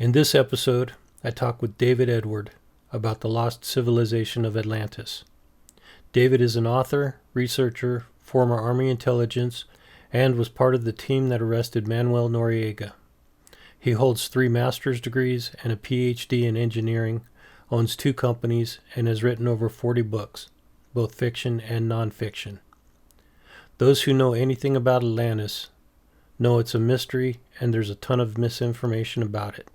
In this episode, I talk with David Edward about the lost civilization of Atlantis. David is an author, researcher, former Army intelligence, and was part of the team that arrested Manuel Noriega. He holds 3 master's degrees and a PhD in engineering, owns 2 companies, and has written over 40 books, both fiction and nonfiction. Those who know anything about Atlantis know it's a mystery and there's a ton of misinformation about it.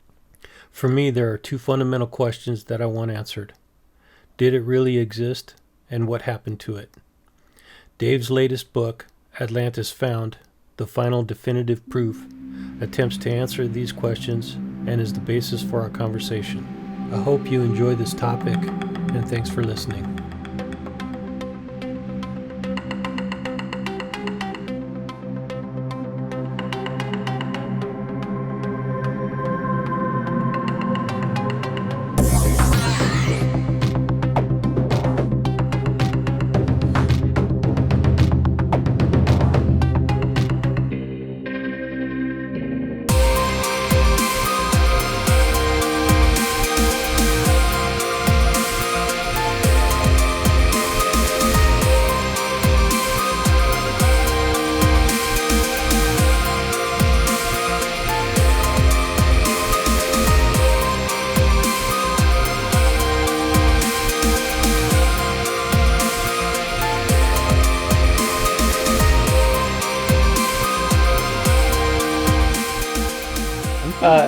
For me, there are 2 fundamental questions that I want answered. Did it really exist, and what happened to it? Dave's latest book, Atlantis Found, The Final Definitive Proof, attempts to answer these questions and is the basis for our conversation. I hope you enjoy this topic, and thanks for listening.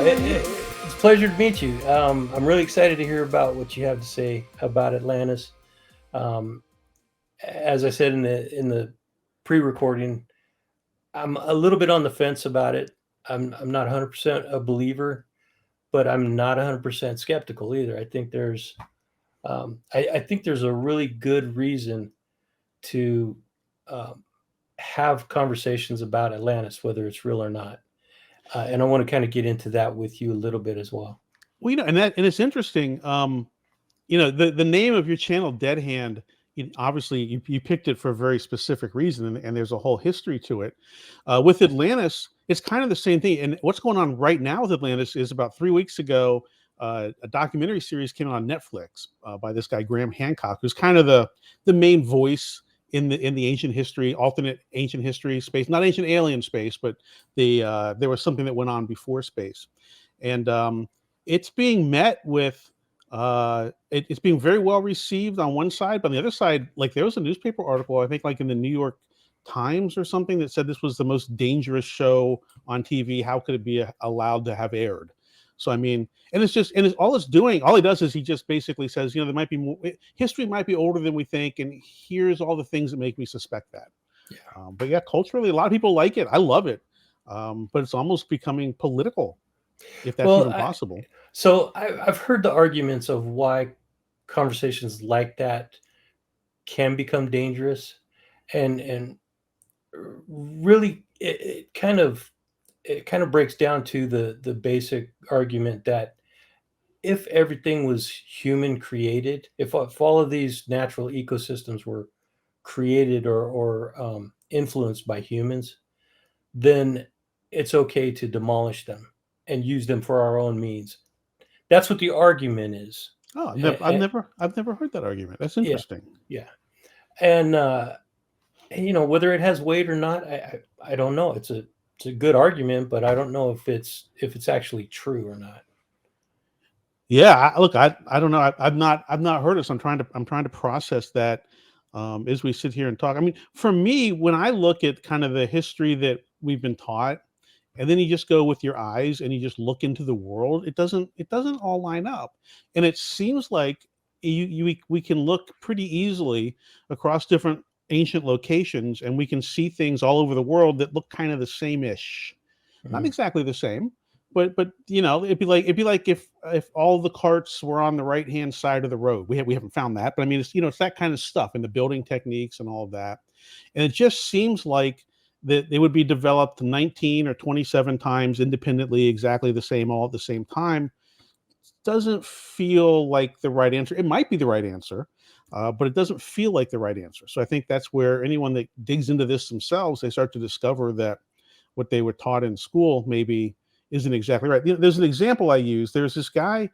It's a pleasure to meet you. I'm really excited to hear about what you have to say about Atlantis. As I said in the pre-recording, I'm a little bit on the fence about it. I'm not 100% a believer, but I'm not 100% skeptical either. I think I think there's a really good reason to have conversations about Atlantis, whether it's real or not. And I want to kind of get into that with you a little bit as well. Well, and it's interesting. The name of your channel, Dead Hand, obviously you picked it for a very specific reason, and there's a whole history to it. With Atlantis, it's kind of the same thing. And what's going on right now with Atlantis is about 3 weeks ago, a documentary series came out on Netflix by this guy Graham Hancock, who's kind of the main voice in the ancient history, alternate ancient history space, not ancient alien space, but there was something that went on before space, and it's being met with it's being very well received on one side, but on the other side, like there was a newspaper article, I think like in the New York Times or something, that said this was the most dangerous show on TV. How could it be allowed to have aired? So I mean, and all he does is he just basically says, there might be more, history might be older than we think, and here's all the things that make me suspect that. Yeah. But yeah, culturally, a lot of people like it. I love it, but it's almost becoming political, if that's even possible. So I've heard the arguments of why conversations like that can become dangerous, and really it kind of breaks down to the basic argument that if everything was human created, if all of these natural ecosystems were created or influenced by humans, then it's okay to demolish them and use them for our own means. That's what the argument is. Oh, I've never heard that argument. That's interesting. Yeah. And whether it has weight or not, I don't know. It's a good argument, but I don't know if it's actually true or not. Yeah, I don't know. I've not heard it, so I'm trying to process that as we sit here and talk. I mean, for me, when I look at kind of the history that we've been taught, and then you just go with your eyes and you just look into the world, it doesn't all line up. And it seems like we can look pretty easily across different ancient locations, and we can see things all over the world that look kind of the same-ish. Mm-hmm. Not exactly the same, but it'd be like if all the carts were on the right hand side of the road. We haven't found that, but I mean, it's that kind of stuff, and the building techniques and all of that. And it just seems like that they would be developed 19 or 27 times independently, exactly the same, all at the same time. Doesn't feel like the right answer. It might be the right answer, but it doesn't feel like the right answer. So I think that's where anyone that digs into this themselves, they start to discover that what they were taught in school maybe isn't exactly right. There's an example I use. There's this guy,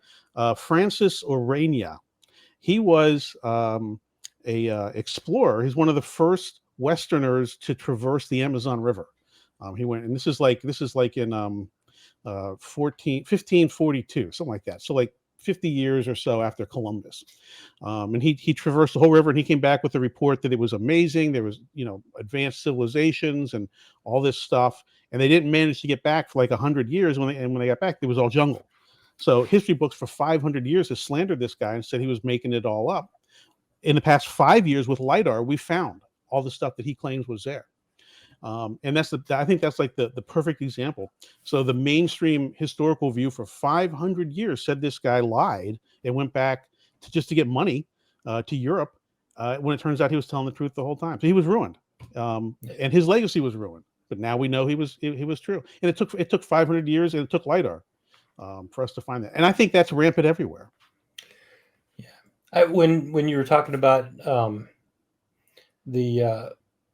Francis Orania. He was a explorer. He's one of the first Westerners to traverse the Amazon River. He went, and this is like in 1542, something like that. So like 50 years or so after Columbus. And he traversed the whole river, and he came back with a report that it was amazing. There was, advanced civilizations and all this stuff. And they didn't manage to get back for like 100 years. When they got back, it was all jungle. So history books for 500 years have slandered this guy and said he was making it all up. In the past 5 years with LIDAR, we found all the stuff that he claims was there. And I think that's like the perfect example. So the mainstream historical view for 500 years said this guy lied and went back to get money to Europe, when it turns out he was telling the truth the whole time. So he was ruined, and his legacy was ruined. But now we know he was true. And it took 500 years, and it took LIDAR for us to find that. And I think that's rampant everywhere. Yeah, when you were talking about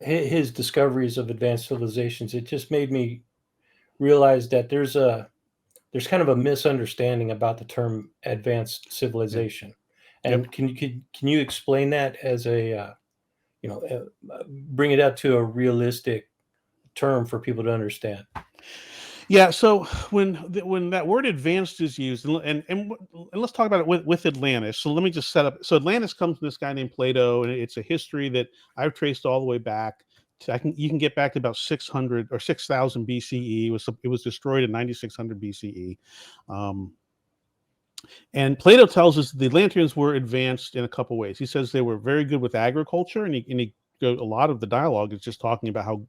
his discoveries of advanced civilizations, it just made me realize that there's kind of a misunderstanding about the term advanced civilization. Yeah. And yep. Can you explain that as bring it up to a realistic term for people to understand? Yeah, so when that word advanced is used, and let's talk about it with Atlantis. So let me just set up. So Atlantis comes from this guy named Plato, and it's a history that I've traced all the way back. You can get back to about 600 or 6000 BCE. It was destroyed in 9600 BCE. And Plato tells us the Atlanteans were advanced in a couple ways. He says they were very good with agriculture, and a lot of the dialogue is just talking about how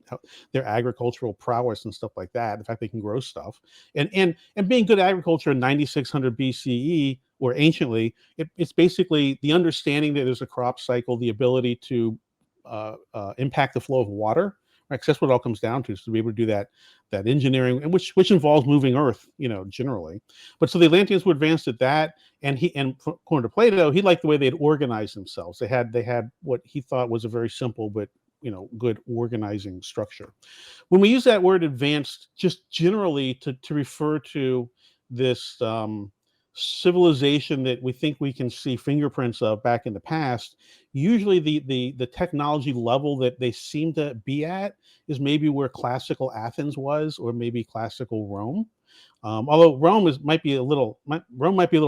their agricultural prowess and stuff like that. In fact, they can grow stuff, and being good at agriculture in 9600 BCE or anciently, it's basically the understanding that there's a crop cycle, the ability to impact the flow of water. Right? 'Cause that's what it all comes down to, is to be able to do that engineering, and which involves moving Earth, generally. But so the Atlanteans were advanced at that, and according to Plato, he liked the way they'd organized themselves. They had what he thought was a very simple but good organizing structure. When we use that word advanced, just generally to refer to this civilization that we think we can see fingerprints of back in the past, usually the technology level that they seem to be at is maybe where classical Athens was, or maybe classical Rome. Although Rome might be a little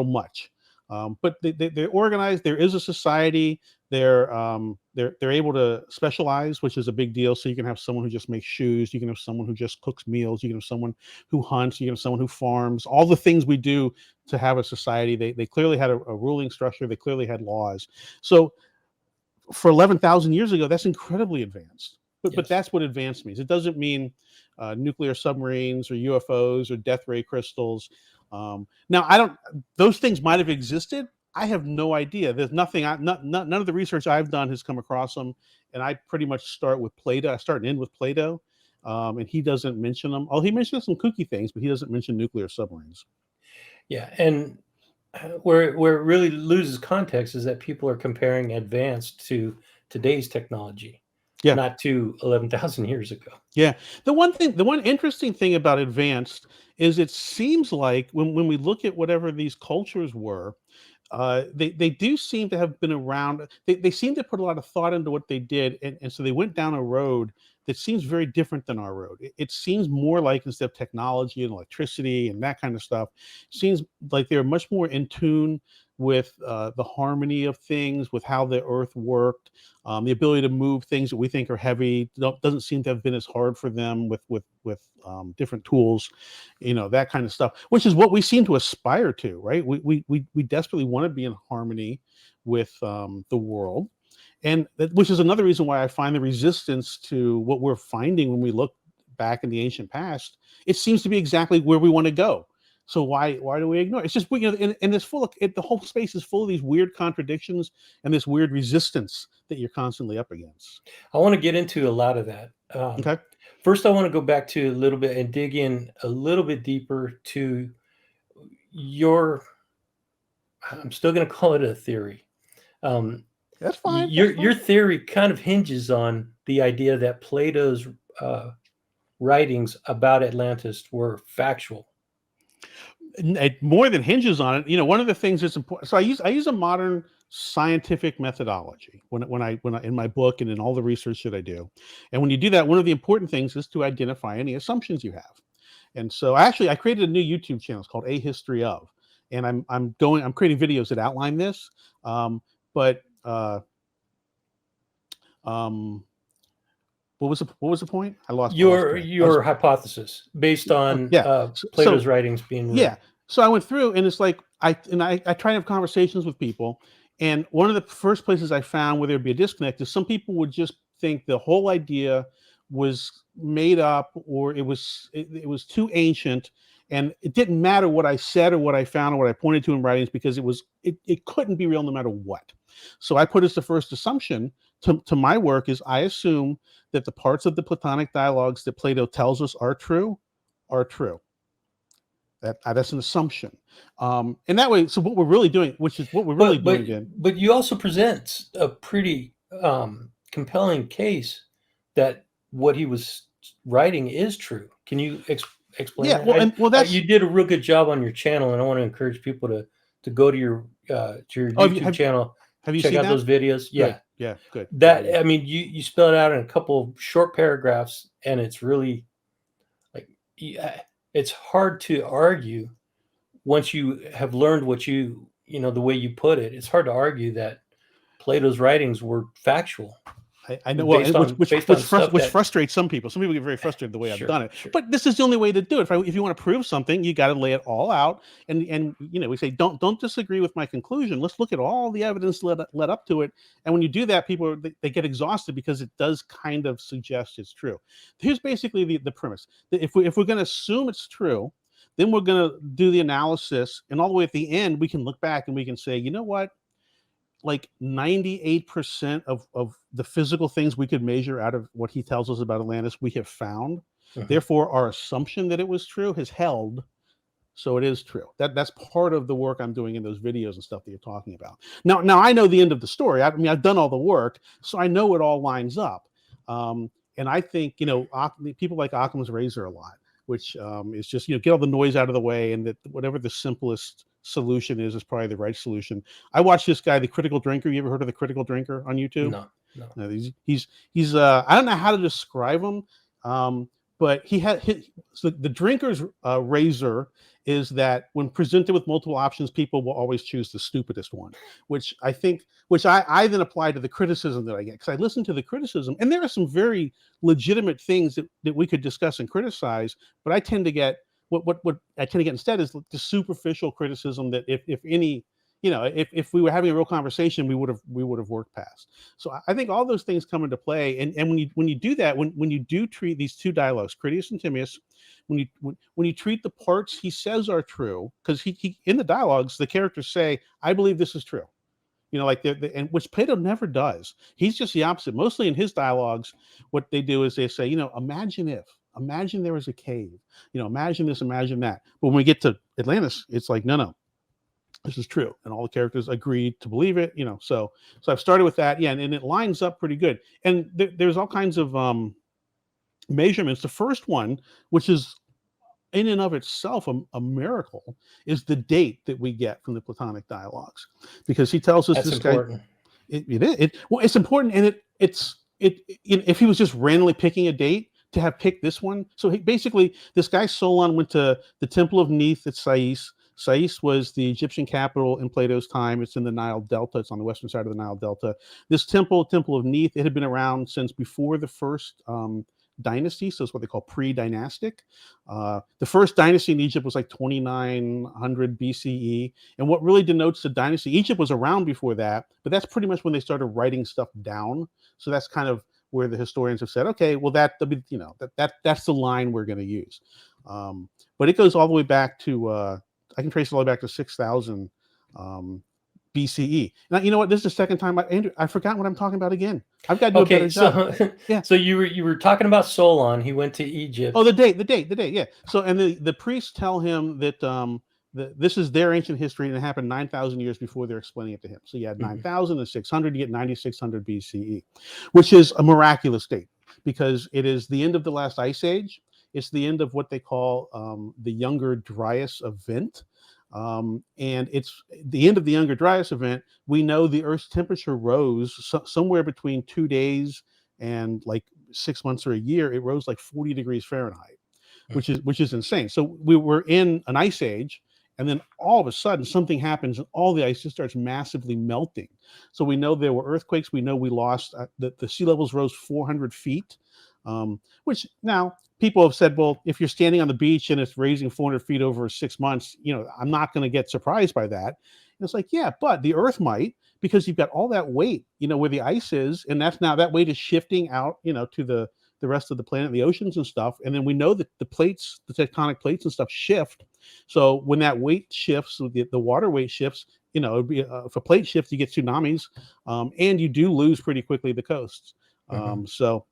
much. But they're organized. There is a society. They're able to specialize, which is a big deal. So you can have someone who just makes shoes. You can have someone who just cooks meals. You can have someone who hunts. You can have someone who farms. All the things we do to have a society. They clearly had a ruling structure. They clearly had laws. So for 11,000 years ago, that's incredibly advanced. But that's what advanced means. It doesn't mean nuclear submarines or UFOs or death ray crystals. Now, those things might have existed. I have no idea. There's nothing. None of the research I've done has come across them, and I pretty much start with Plato. I start and end with Plato, and he doesn't mention them. Oh, he mentions some kooky things, but he doesn't mention nuclear submarines. Yeah, and where it really loses context is that people are comparing advanced to today's technology, not to 11,000 years ago. Yeah. The one interesting thing about advanced is it seems like when we look at whatever these cultures were, they do seem to have been around. They seem to put a lot of thought into what they did, and so they went down a road that seems very different than our road. It seems more like, instead of technology and electricity and that kind of stuff, it seems like they're much more in tune with the harmony of things, with how the earth worked, the ability to move things that we think are heavy. Doesn't seem to have been as hard for them with different tools, that kind of stuff, which is what we seem to aspire to, right? We desperately want to be in harmony with the world. And which is another reason why I find the resistance to what we're finding when we look back in the ancient past. It seems to be exactly where we want to go. So why do we ignore it? It's just, the whole space is full of these weird contradictions and this weird resistance that you're constantly up against. I want to get into a lot of that. Okay. First, I want to go back to a little bit and dig in a little bit deeper to I'm still going to call it a theory. That's fine. Your theory kind of hinges on the idea that Plato's writings about Atlantis were factual. It more than hinges on it. One of the things that's important. So I use a modern scientific methodology when I in my book and in all the research that I do. And when you do that, one of the important things is to identify any assumptions you have. And so I created a new YouTube channel. It's called A History of, and I'm creating videos that outline this. But what was the point? I lost track. Your hypothesis based on Yeah. Plato's writings being written. Yeah. So I went through, and it's like I try to have conversations with people, and one of the first places I found where there'd be a disconnect is some people would just think the whole idea was made up, or it was too ancient, and it didn't matter what I said or what I found or what I pointed to in writings, because it couldn't be real no matter what. So I put as the first assumption to my work is I assume that the parts of the Platonic dialogues that Plato tells us are true are true. That's an assumption, and that way. So what we're really doing, which is what we're really doing again. But you also present a pretty compelling case that what he was writing is true. Can you explain? Yeah, that? You did a real good job on your channel, and I want to encourage people to go to your YouTube channel. Have you check seen out that? those videos? Good. Yeah, good. That I mean, you spell it out in a couple of short paragraphs, and it's really like. It's hard to argue once you have learned what the way you put it. It's hard to argue that Plato's writings were factual. I know, which frustrates some people. Some people get very frustrated the way I've done it. Sure. But this is the only way to do it. If you want to prove something, you got to lay it all out. And we say don't disagree with my conclusion. Let's look at all the evidence led up to it. And when you do that, people they get exhausted because it does kind of suggest it's true. Here's basically the premise: that if we're going to assume it's true, then we're going to do the analysis, and all the way at the end, we can look back and we can say, you know what? Like 98% of the physical things we could measure out of what he tells us about Atlantis, we have found. Mm-hmm. Therefore, our assumption that it was true has held. So it is true. That's part of the work I'm doing in those videos and stuff that you're talking about. Now I know the end of the story. I mean, I've done all the work, so I know it all lines up. And I think, people like Occam's razor a lot, which is just, get all the noise out of the way, and that whatever the simplest solution is probably the right solution. I watched this guy, the Critical Drinker. You ever heard of the Critical Drinker on YouTube? No. He's I don't know how to describe him, but so the drinker's razor is that when presented with multiple options, people will always choose the stupidest one, which I then apply to the criticism that I get, because I listen to the criticism, and there are some very legitimate things that we could discuss and criticize, but I tend to get what I tend to get instead is the superficial criticism that if any, if we were having a real conversation, we would have worked past. So I think all those things come into play, and when you do that, when you do treat these two dialogues, Critias and Timaeus, when you treat the parts he says are true, because he in the dialogues the characters say, I believe this is true, and which Plato never does. He's just the opposite. Mostly in his dialogues, what they do is they say, imagine there was a cave, imagine this, imagine that. But when we get to Atlantis, it's like, no, this is true, and all the characters agreed to believe it. So I've started with that, and it lines up pretty good. And there's all kinds of measurements. The first one, which is in and of itself a miracle, is the date that we get from the Platonic dialogues, because he tells us that's important. It's important, and it's if he was just randomly picking a date, to have picked this one. So basically, this guy Solon went to the Temple of Neith at Sais. Sais was the Egyptian capital in Plato's time. It's in the Nile Delta. It's on the western side of the Nile Delta. This temple of Neith, it had been around since before the first dynasty. So it's what they call pre-dynastic. The first dynasty in Egypt was like 2900 BCE. And what really denotes the dynasty, Egypt was around before that, but that's pretty much when they started writing stuff down. So that's kind of where the historians have said, okay, well, that's the line we're going to use. But it goes all the way back to, I can trace it all the way back to 6000 BCE. Now, you know what? This is the second time I forgot what I'm talking about again. I've got to do a better job. Yeah. So you were talking about Solon. He went to Egypt. Oh, the date. Yeah. So, and the priests tell him that this is their ancient history, and it happened 9,000 years before they're explaining it to him. So you had 9,000 and 600, you get 9600 BCE, which is a miraculous date, because it is the end of the last ice age. It's the end of what they call the Younger Dryas event. And it's the end of the Younger Dryas event. We know the Earth's temperature rose somewhere between 2 days and like 6 months or a year. It rose like 40 degrees Fahrenheit, which is insane. So we were in an ice age, and then all of a sudden something happens and all the ice just starts massively melting. So we know there were earthquakes. We know we lost the sea levels rose 400 feet, which now people have said, well, if you're standing on the beach and it's raising 400 feet over 6 months, I'm not going to get surprised by that. And it's like, yeah, but the Earth might, because you've got all that weight, where the ice is, and that's now that weight is shifting out, to the rest of the planet, the oceans and stuff. And then we know that the tectonic plates and stuff shift. So when that weight shifts, the water weight shifts, it'd be, if a plate shifts, you get tsunamis, and you do lose pretty quickly the coasts. So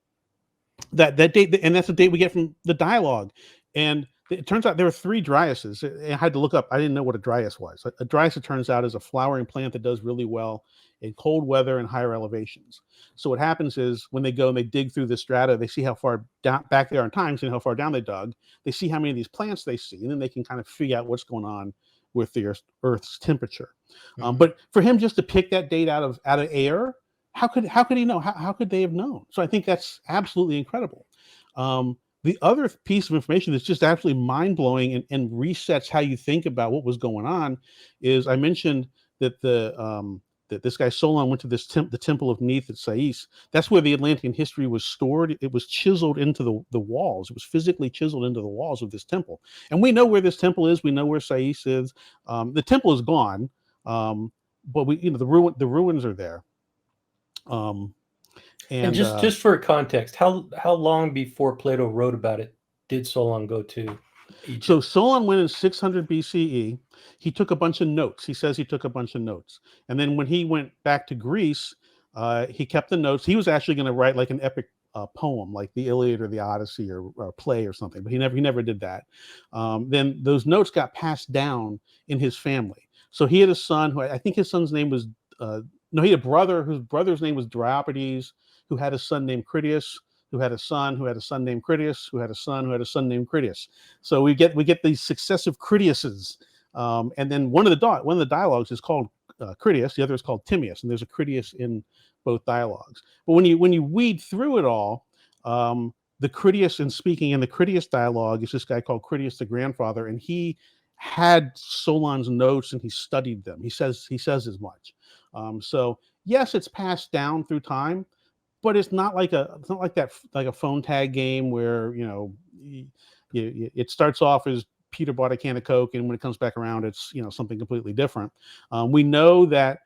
that date, and that's the date we get from the dialogue. And it turns out there were 3 Dryases. I had to look up. I didn't know what a Dryas was. A Dryas, it turns out, is a flowering plant that does really well in cold weather and higher elevations. So what happens is when they go and they dig through the strata, they see how far down back they are in time, seeing how far down they dug. They see how many of these plants they see, and then they can kind of figure out what's going on with the Earth's temperature. But for him just to pick that date out of air, how could he know? How could they have known? So I think that's absolutely incredible. The other piece of information that's just absolutely mind-blowing and resets how you think about what was going on is I mentioned that that this guy Solon went to the Temple of Neith at Sais. That's where the Atlantean history was stored. It was chiseled into the walls. It was physically chiseled into the walls of this temple. And we know where this temple is. We know where Sais is. The temple is gone, but the ruins are there. And just for context, how long before Plato wrote about it did Solon go to Egypt? So Solon went in 600 BCE. He took a bunch of notes. He says he took a bunch of notes. And then when he went back to Greece, he kept the notes. He was actually going to write like an epic poem, like the Iliad or the Odyssey or a play or something, but he never did that. Then those notes got passed down in his family. So he had a son who I think his son's name was no, he had a brother whose brother's name was Diopedes, who had a son named Critias, who had a son named Critias, who had a son named Critias. So we get these successive Critiases, and then one of the dialogues is called Critias, the other is called Timaeus, and there's a Critias in both dialogues. But when you weed through it all, the Critias in speaking in the Critias dialogue is this guy called Critias the grandfather, and he had Solon's notes and he studied them. He says as much. So yes, it's passed down through time, but it's not like a phone tag game where it starts off as Peter bought a can of Coke, and when it comes back around, it's something completely different. We know that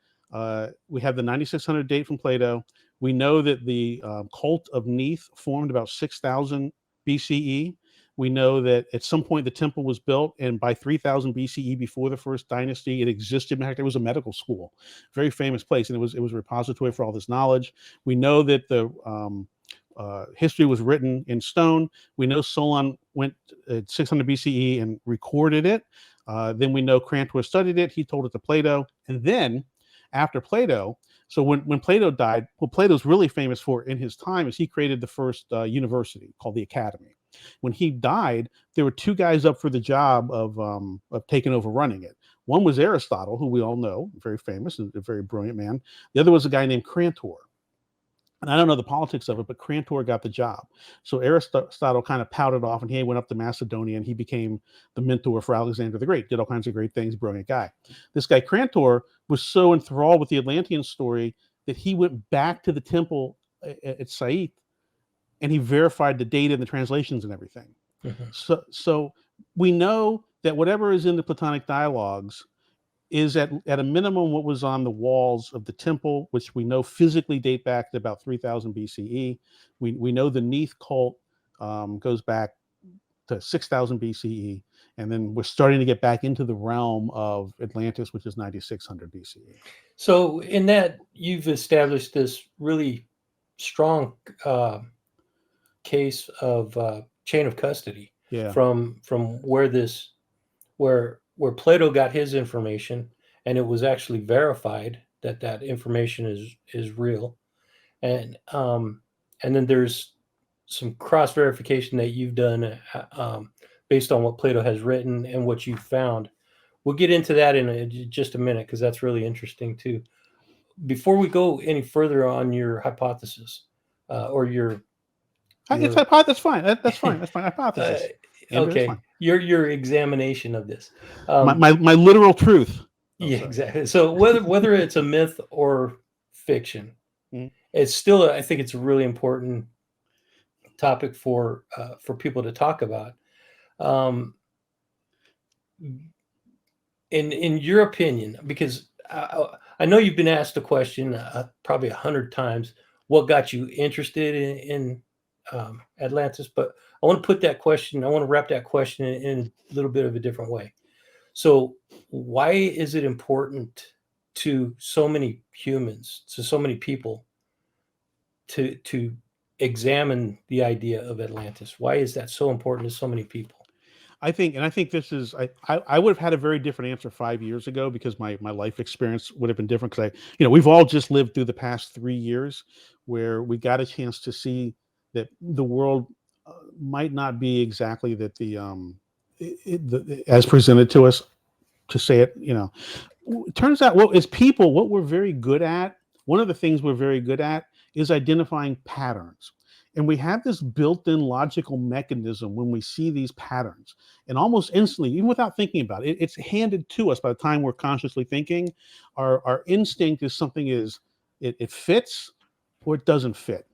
we have the 9600 date from Plato. We know that the cult of Neith formed about 6000 BCE. We know that at some point the temple was built, and by 3000 BCE, before the first dynasty, it existed. In fact, it was a medical school, very famous place, and it was a repository for all this knowledge. We know that the history was written in stone. We know Solon went at 600 BCE and recorded it. Then we know Crantor studied it. He told it to Plato, and then after Plato. So when Plato died, what Plato's really famous for in his time is he created the first university called the Academy. When he died, there were 2 guys up for the job of taking over running it. One was Aristotle, who we all know, very famous and a very brilliant man. The other was a guy named Crantor. And I don't know the politics of it, but Crantor got the job. So Aristotle kind of pouted off, and he went up to Macedonia, and he became the mentor for Alexander the Great, did all kinds of great things, brilliant guy. This guy Crantor was so enthralled with the Atlantean story that he went back to the temple at Sais, and he verified the data and the translations and everything. So we know that whatever is in the Platonic dialogues is at a minimum what was on the walls of the temple, which we know physically date back to about 3000 BCE. We know the Neith cult goes back to 6000 BCE, and then we're starting to get back into the realm of Atlantis, which is 9600 BCE. So in that, you've established this really strong case of chain of custody from where Plato got his information, and it was actually verified that information is real, and then there's some cross verification that you've done based on what Plato has written and what you've found. We'll get into that in just a minute because that's really interesting too. Before we go any further on your hypothesis or It's your that's fine. That's fine. That's fine. uh, Hypothesis. Andrew, that's fine. okay, your examination of this. My, Um, my, my literal truth. Oh, yeah, sorry. exactly. So whether it's a myth or fiction, Mhm. it's still I think it's a really important topic for people to talk about. Um, in your opinion, because I know you've been asked a question probably 100 times, what got you interested in Atlantis? But I want to put that question. I want to wrap that question in a little bit of a different way. So, why is it important to so many humans, to so many people, to examine the idea of Atlantis? Why is that so important to so many people? I think this is I would have had a very different answer 5 years ago because my life experience would have been different because we've all just lived through the past 3 years where we got a chance to see that the world might not be exactly that as presented to us, to say it. It turns out, well, as people, what we're very good at, one of the things we're very good at is identifying patterns. And we have this built in logical mechanism when we see these patterns. And almost instantly, even without thinking about it, it's handed to us by the time we're consciously thinking. Our instinct is something it fits or it doesn't fit.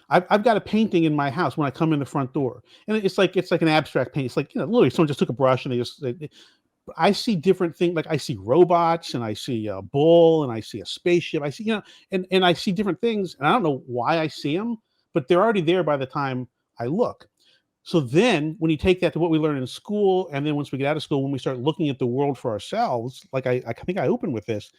I've got a painting in my house when I come in the front door, and it's like an abstract paint. It's like, literally someone just took a brush and I see different things. Like I see robots and I see a bull and I see a spaceship. I see, and I see different things. And I don't know why I see them, but they're already there by the time I look. So then when you take that to what we learn in school, and then once we get out of school, when we start looking at the world for ourselves, like I think I opened with this,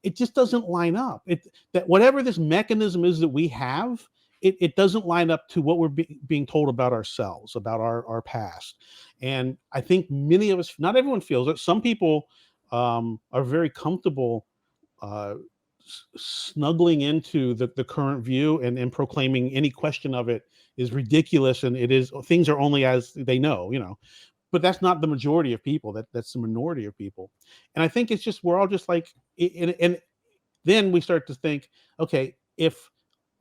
it just doesn't line up. That whatever this mechanism is that we have, it doesn't line up to what we're being told about ourselves, about our past. And I think many of us, not everyone feels it. Some people are very comfortable uh, snuggling into the current view and proclaiming any question of it is ridiculous, and it is, things are only as they know. But that's not the majority of people. That's the minority of people. And I think it's just, we're all just like, and then we start to think, okay, if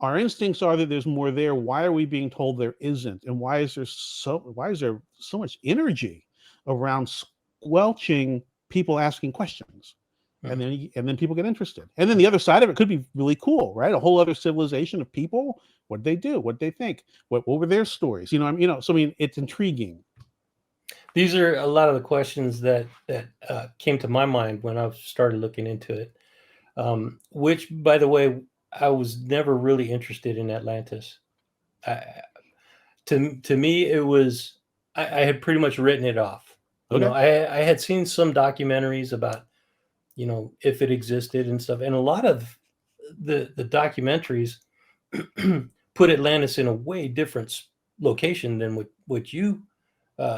our instincts are that there's more there, why are we being told there isn't? And why is there so much energy around squelching people asking questions? Mhm. And then people get interested. And then the other side of it could be really cool, right? A whole other civilization of people. What they do, what they think, what were their stories? So I mean, it's intriguing. These are a lot of the questions that came to my mind when I started looking into it. Which, by the way, I was never really interested in Atlantis. I, to me, it was I had pretty much written it off. Okay. I had seen some documentaries about if it existed and stuff, and a lot of the documentaries put Atlantis in a way different location than what you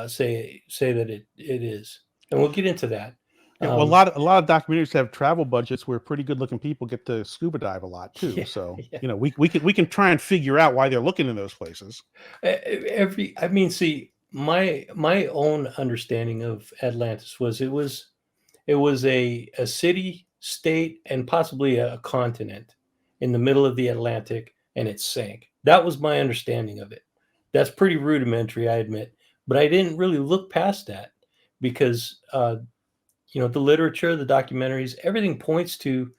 say that it is, and we'll get into that. Yeah, well, Um, a lot of documentaries have travel budgets where pretty good looking people get to scuba dive a lot too. yeah, So yeah. we can try and figure out why they're looking in those places. I mean, see, my own understanding of Atlantis was it was a city, state, and possibly a continent in the middle of the Atlantic, and it sank. That was my understanding of it. That's pretty rudimentary, I admit, but I didn't really look past that because the literature, the documentaries, everything points to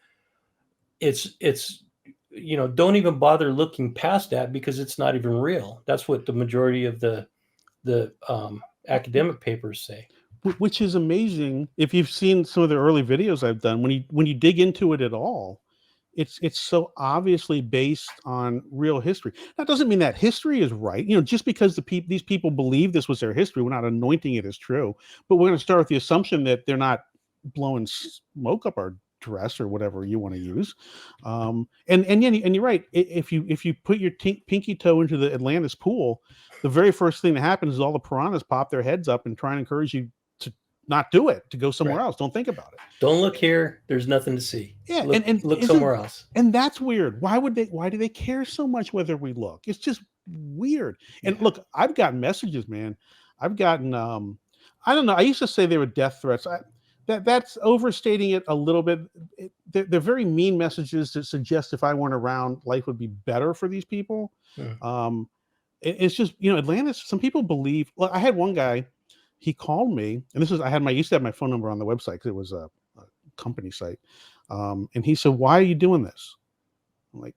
it's don't even bother looking past that because it's not even real. That's what the majority of the academic papers say. Which is amazing. If you've seen some of the early videos I've done, when you dig into it at all, it's so obviously based on real history. That doesn't mean that history is right. Just because these people believe this was their history, we're not anointing it as true. But we're going to start with the assumption that they're not blowing smoke up our dress or whatever you want to use. And you're right. If you put your pinky toe into the Atlantis pool, the very first thing that happens is all the piranhas pop their heads up and try and encourage you to not do it, to go somewhere Right. else. Don't think about it. Don't look here. There's nothing to see. Yeah, Look and look isn't somewhere else. and that's weird. Why do they care so much whether we look? It's just weird. And Yeah. look, I've gotten messages, man. I've gotten I don't know. I used to say they were death threats. That's overstating it a little bit. They're very mean messages that suggest if I weren't around, life would be better for these people. Mm. Um, it's just, you know, Atlantis. Some people believe. Well, I had one guy. He called me, and this is I used to have my phone number on the website because it was a company site. And he said, "Why are you doing this?" I'm like,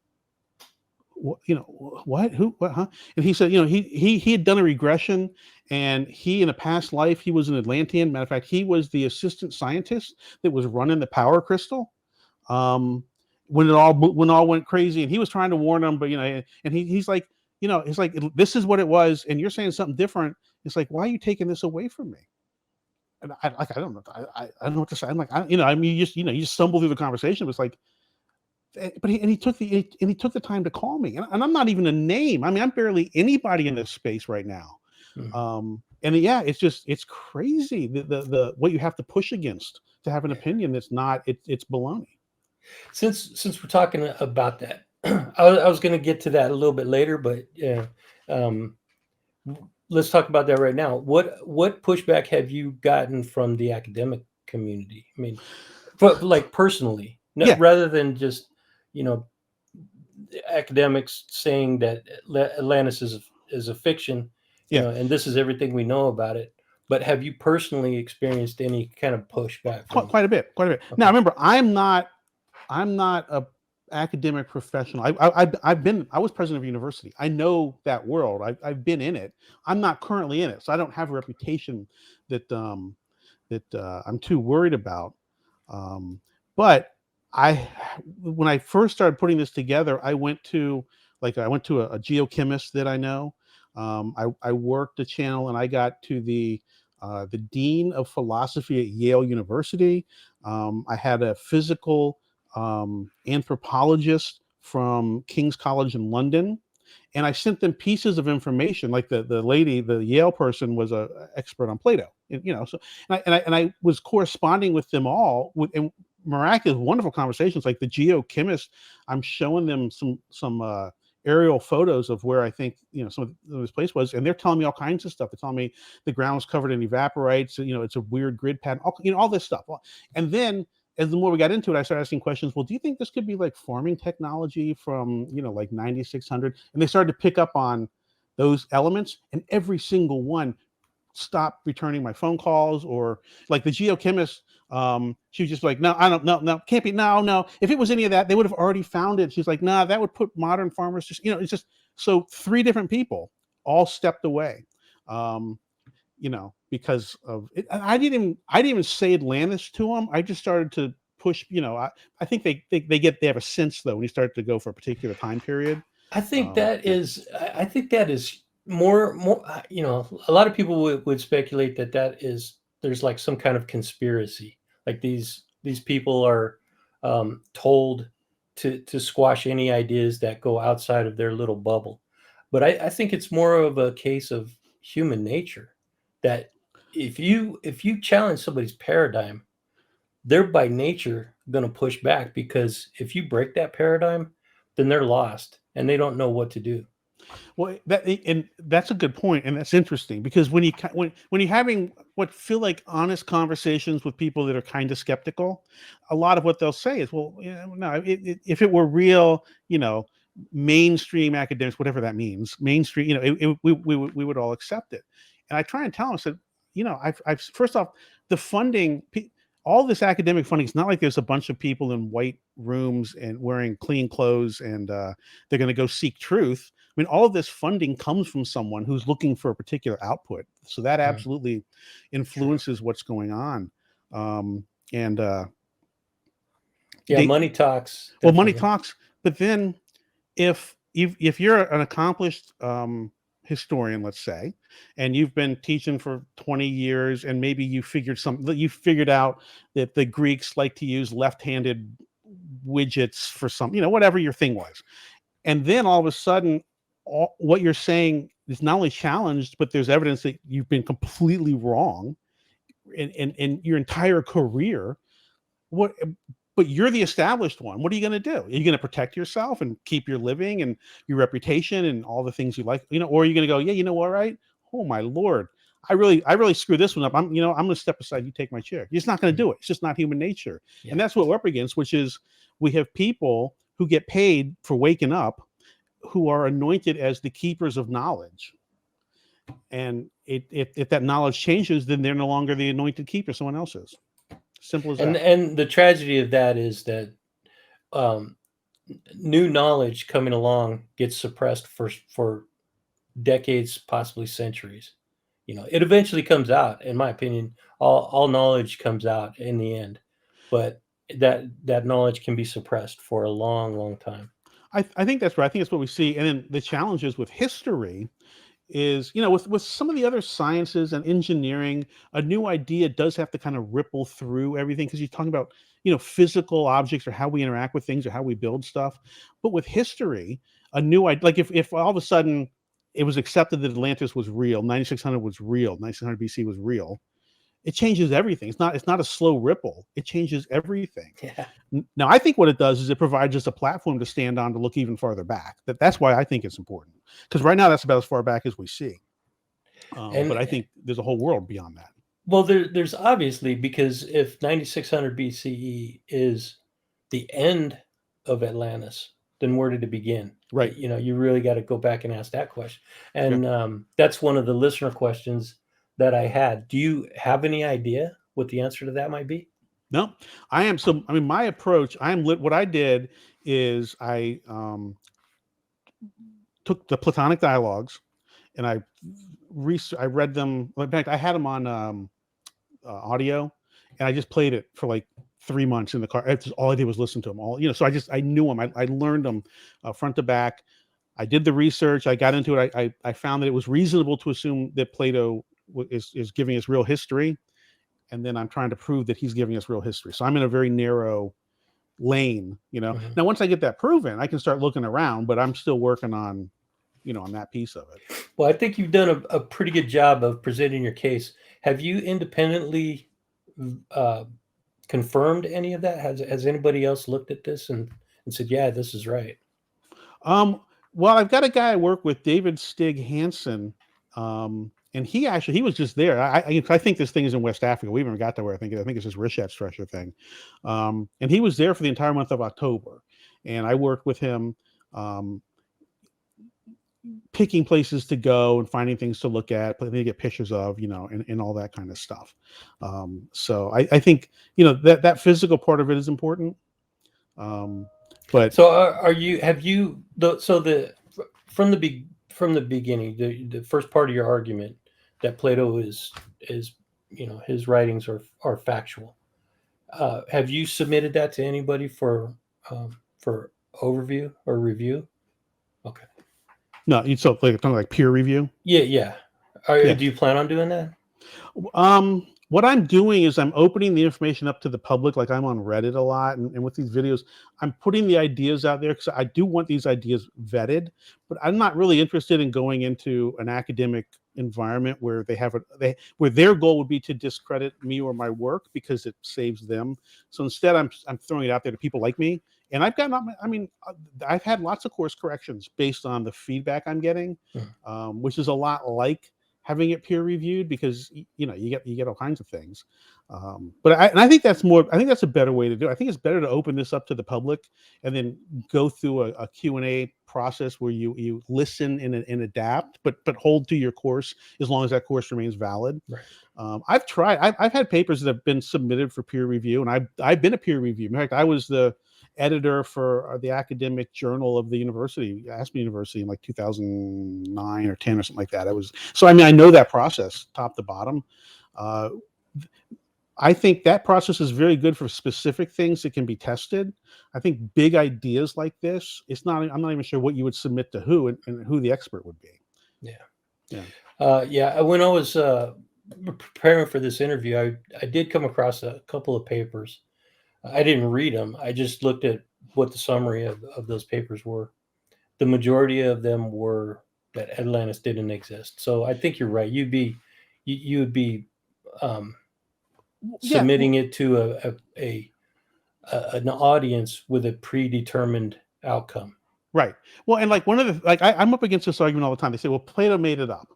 "What? You know, what? Who? What? Huh?" And he said, "You know, he had done a regression, and he in a past life he was an Atlantean. Matter of fact, he was the assistant scientist that was running the power crystal." Um, when it all went crazy, and he was trying to warn them, but you know, and he's like, you know, it's like this is what it was, and you're saying something different. It's like, why are you taking this away from me? And I don't know, I don't know what to say. I'm like, you know, I mean, you just stumble through the conversation. But it's like, but he took the time to call me, and I'm not even a name. I mean, I'm barely anybody in this space right now. Mm. And yeah, it's crazy the what you have to push against to have an Yeah. opinion that's not it's baloney. Since we're talking about that, I was going to get to that a little bit later, but yeah, um, let's talk about that right now. What pushback have you gotten from the academic community? I mean, but like personally, no, Yeah, rather than just you know academics saying that Atlantis is a fiction, yeah. and this is everything we know about it. But have you personally experienced any kind of pushback from them? Quite a bit, quite a bit. Now Okay. remember, I'm not a academic professional. I was president of a university. I know that world. I've been in it. I'm not currently in it, so I don't have a reputation that I'm too worried about. Um, but I, when I first started putting this together, I went to a geochemist that I know. I worked a channel, and I got to the dean of philosophy at Yale University. I had a physical anthropologist from King's College in London, and I sent them pieces of information. Like the lady, the Yale person, was a expert on Plato, you know. So and I was corresponding with them all with and miraculous, wonderful conversations. Like the geochemist, I'm showing them some aerial photos of where I think some of this place was, and they're telling me all kinds of stuff. They're telling me the ground was covered in evaporites. You know, it's a weird grid pattern. All this stuff. And then as the more we got into it, I started asking questions. Well, do you think this could be like farming technology from, like 9600? And they started to pick up on those elements, and every single one stopped returning my phone calls. Or like the geochemist, she was just like, no, I don't, no, can't be, no. If it was any of that, they would have already found it. She's like, nah, that would put modern farmers just, it's just so three different people all stepped away. Because of it. I didn't even say Atlantis to them. I just started to push. I think they have a sense though when you start to go for a particular time period. Yeah. I think that is more. A lot of people would speculate that is there's like some kind of conspiracy. Like these people are told to squash any ideas that go outside of their little bubble. But I think it's more of a case of human nature that if you challenge somebody's paradigm, they're by nature going to push back because if you break that paradigm, then they're lost and they don't know what to do. Well, that's a good point, and that's interesting because when you're having what feel like honest conversations with people that are kind of skeptical, a lot of what they'll say is, "Well, no, if it were real, mainstream academics, whatever that means, mainstream, we would all accept it." And I try and tell them, I said, I've first off, the funding. All this academic funding, it's not like there's a bunch of people in white rooms and wearing clean clothes and they're going to go seek truth. I mean, all of this funding comes from someone who's looking for a particular output. So that Mm, absolutely true. influences what's going on. And Yeah, they, money talks well, money definitely. talks, but then if you're an accomplished historian, let's say, and you've been teaching for 20 years, and maybe you figured out that the Greeks like to use left-handed widgets for some, whatever your thing was, and then all of a sudden, what you're saying is not only challenged, but there's evidence that you've been completely wrong in your entire career. What? but you're the established one. What are you going to do? Are you going to protect yourself and keep your living and your reputation and all the things you like, or are you going to go, yeah, what, right? Oh my Lord. I really screwed this one up. I'm going to step aside. You take my chair. You're just not going to do it. It's just not human nature. Yeah. And that's what we're up against, which is we have people who get paid for waking up who are anointed as the keepers of knowledge. And if that knowledge changes, then they're no longer the anointed keeper. Someone else is. Simple as that. And the tragedy of that is that um, new knowledge coming along gets suppressed for decades, possibly centuries. It eventually comes out. In my opinion, all knowledge comes out in the end, but that knowledge can be suppressed for a long, long time. I think that's right. I think that's what we see. And then the challenges with history is, with some of the other sciences and engineering, a new idea does have to kind of ripple through everything because you're talking about, physical objects or how we interact with things or how we build stuff. But with history, a new idea, like if all of a sudden it was accepted that Atlantis was real, 9600 was real, 9600 BC was real, it changes everything. It's not a slow ripple. It changes everything. Yeah. Now, I think what it does is it provides us a platform to stand on to look even farther back. That's why I think it's important, because right now that's about as far back as we see. But I think there's a whole world beyond that. Well, there's obviously, because if 9600 BCE is the end of Atlantis, then where did it begin? Right. You really got to go back and ask that question. And Yeah. that's one of the listener questions that I had. Do you have any idea what the answer to that might be? No, I am. So, I mean, my approach, what I did is I took the Platonic dialogues and I read them. In fact, I had them on audio, and I just played it for like 3 months in the car. All I did was listen to them all. So I knew them. I learned them front to back. I did the research. I got into it. I found that it was reasonable to assume that Plato is giving us real history, and then I'm trying to prove that he's giving us real history. So I'm in a very narrow lane. Mm-hmm. Now once I get that proven, I can start looking around, but I'm still working on on that piece of it. Well, I think you've done a pretty good job of presenting your case. Have you independently uh, confirmed any of that? Has anybody else looked at this and said, yeah, this is right? Well, I've got a guy I work with, David Stig Hansen, and he was just there. I think this thing is in West Africa. We haven't got to where I think it's this Reshat Structure thing, and he was there for the entire month of October, and I worked with him, picking places to go and finding things to look at, to get pictures of, and all that kind of stuff. So I think that physical part of it is important. But So from the beginning, the first part of your argument that Plato is his writings are factual. Have you submitted that to anybody for overview or review? Okay. no, it's so like kind of like peer review. Yeah. Yeah. Do you plan on doing that? What I'm doing is I'm opening the information up to the public. Like I'm on Reddit a lot, and with these videos, I'm putting the ideas out there because I do want these ideas vetted. But I'm not really interested in going into an academic environment where where their goal would be to discredit me or my work because it saves them. So instead, I'm throwing it out there to people like me. And I've had lots of course corrections based on the feedback I'm getting, which is a lot like having it peer reviewed, because you get all kinds of things. But I think that's a better way to do it. I think it's better to open this up to the public and then go through a Q&A process where you listen and adapt, but hold to your course as long as that course remains valid. Right. I've had papers that have been submitted for peer review, and I've been a peer review. In fact, I was the editor for the academic journal of the university, Aspen University, in like 2009 or 10 or something like that. I know that process top to bottom. I think that process is very good for specific things that can be tested. I think big ideas like this, I'm not even sure what you would submit to who and who the expert would be. Yeah. When I was preparing for this interview, I did come across a couple of papers. I didn't read them. I just looked at what the summary of those papers were. The majority of them were that Atlantis didn't exist. So I think you're right. You would be submitting it to an audience with a predetermined outcome. Right. Well, and like one of the like I'm up against this argument all the time. They say, well, Plato made it up.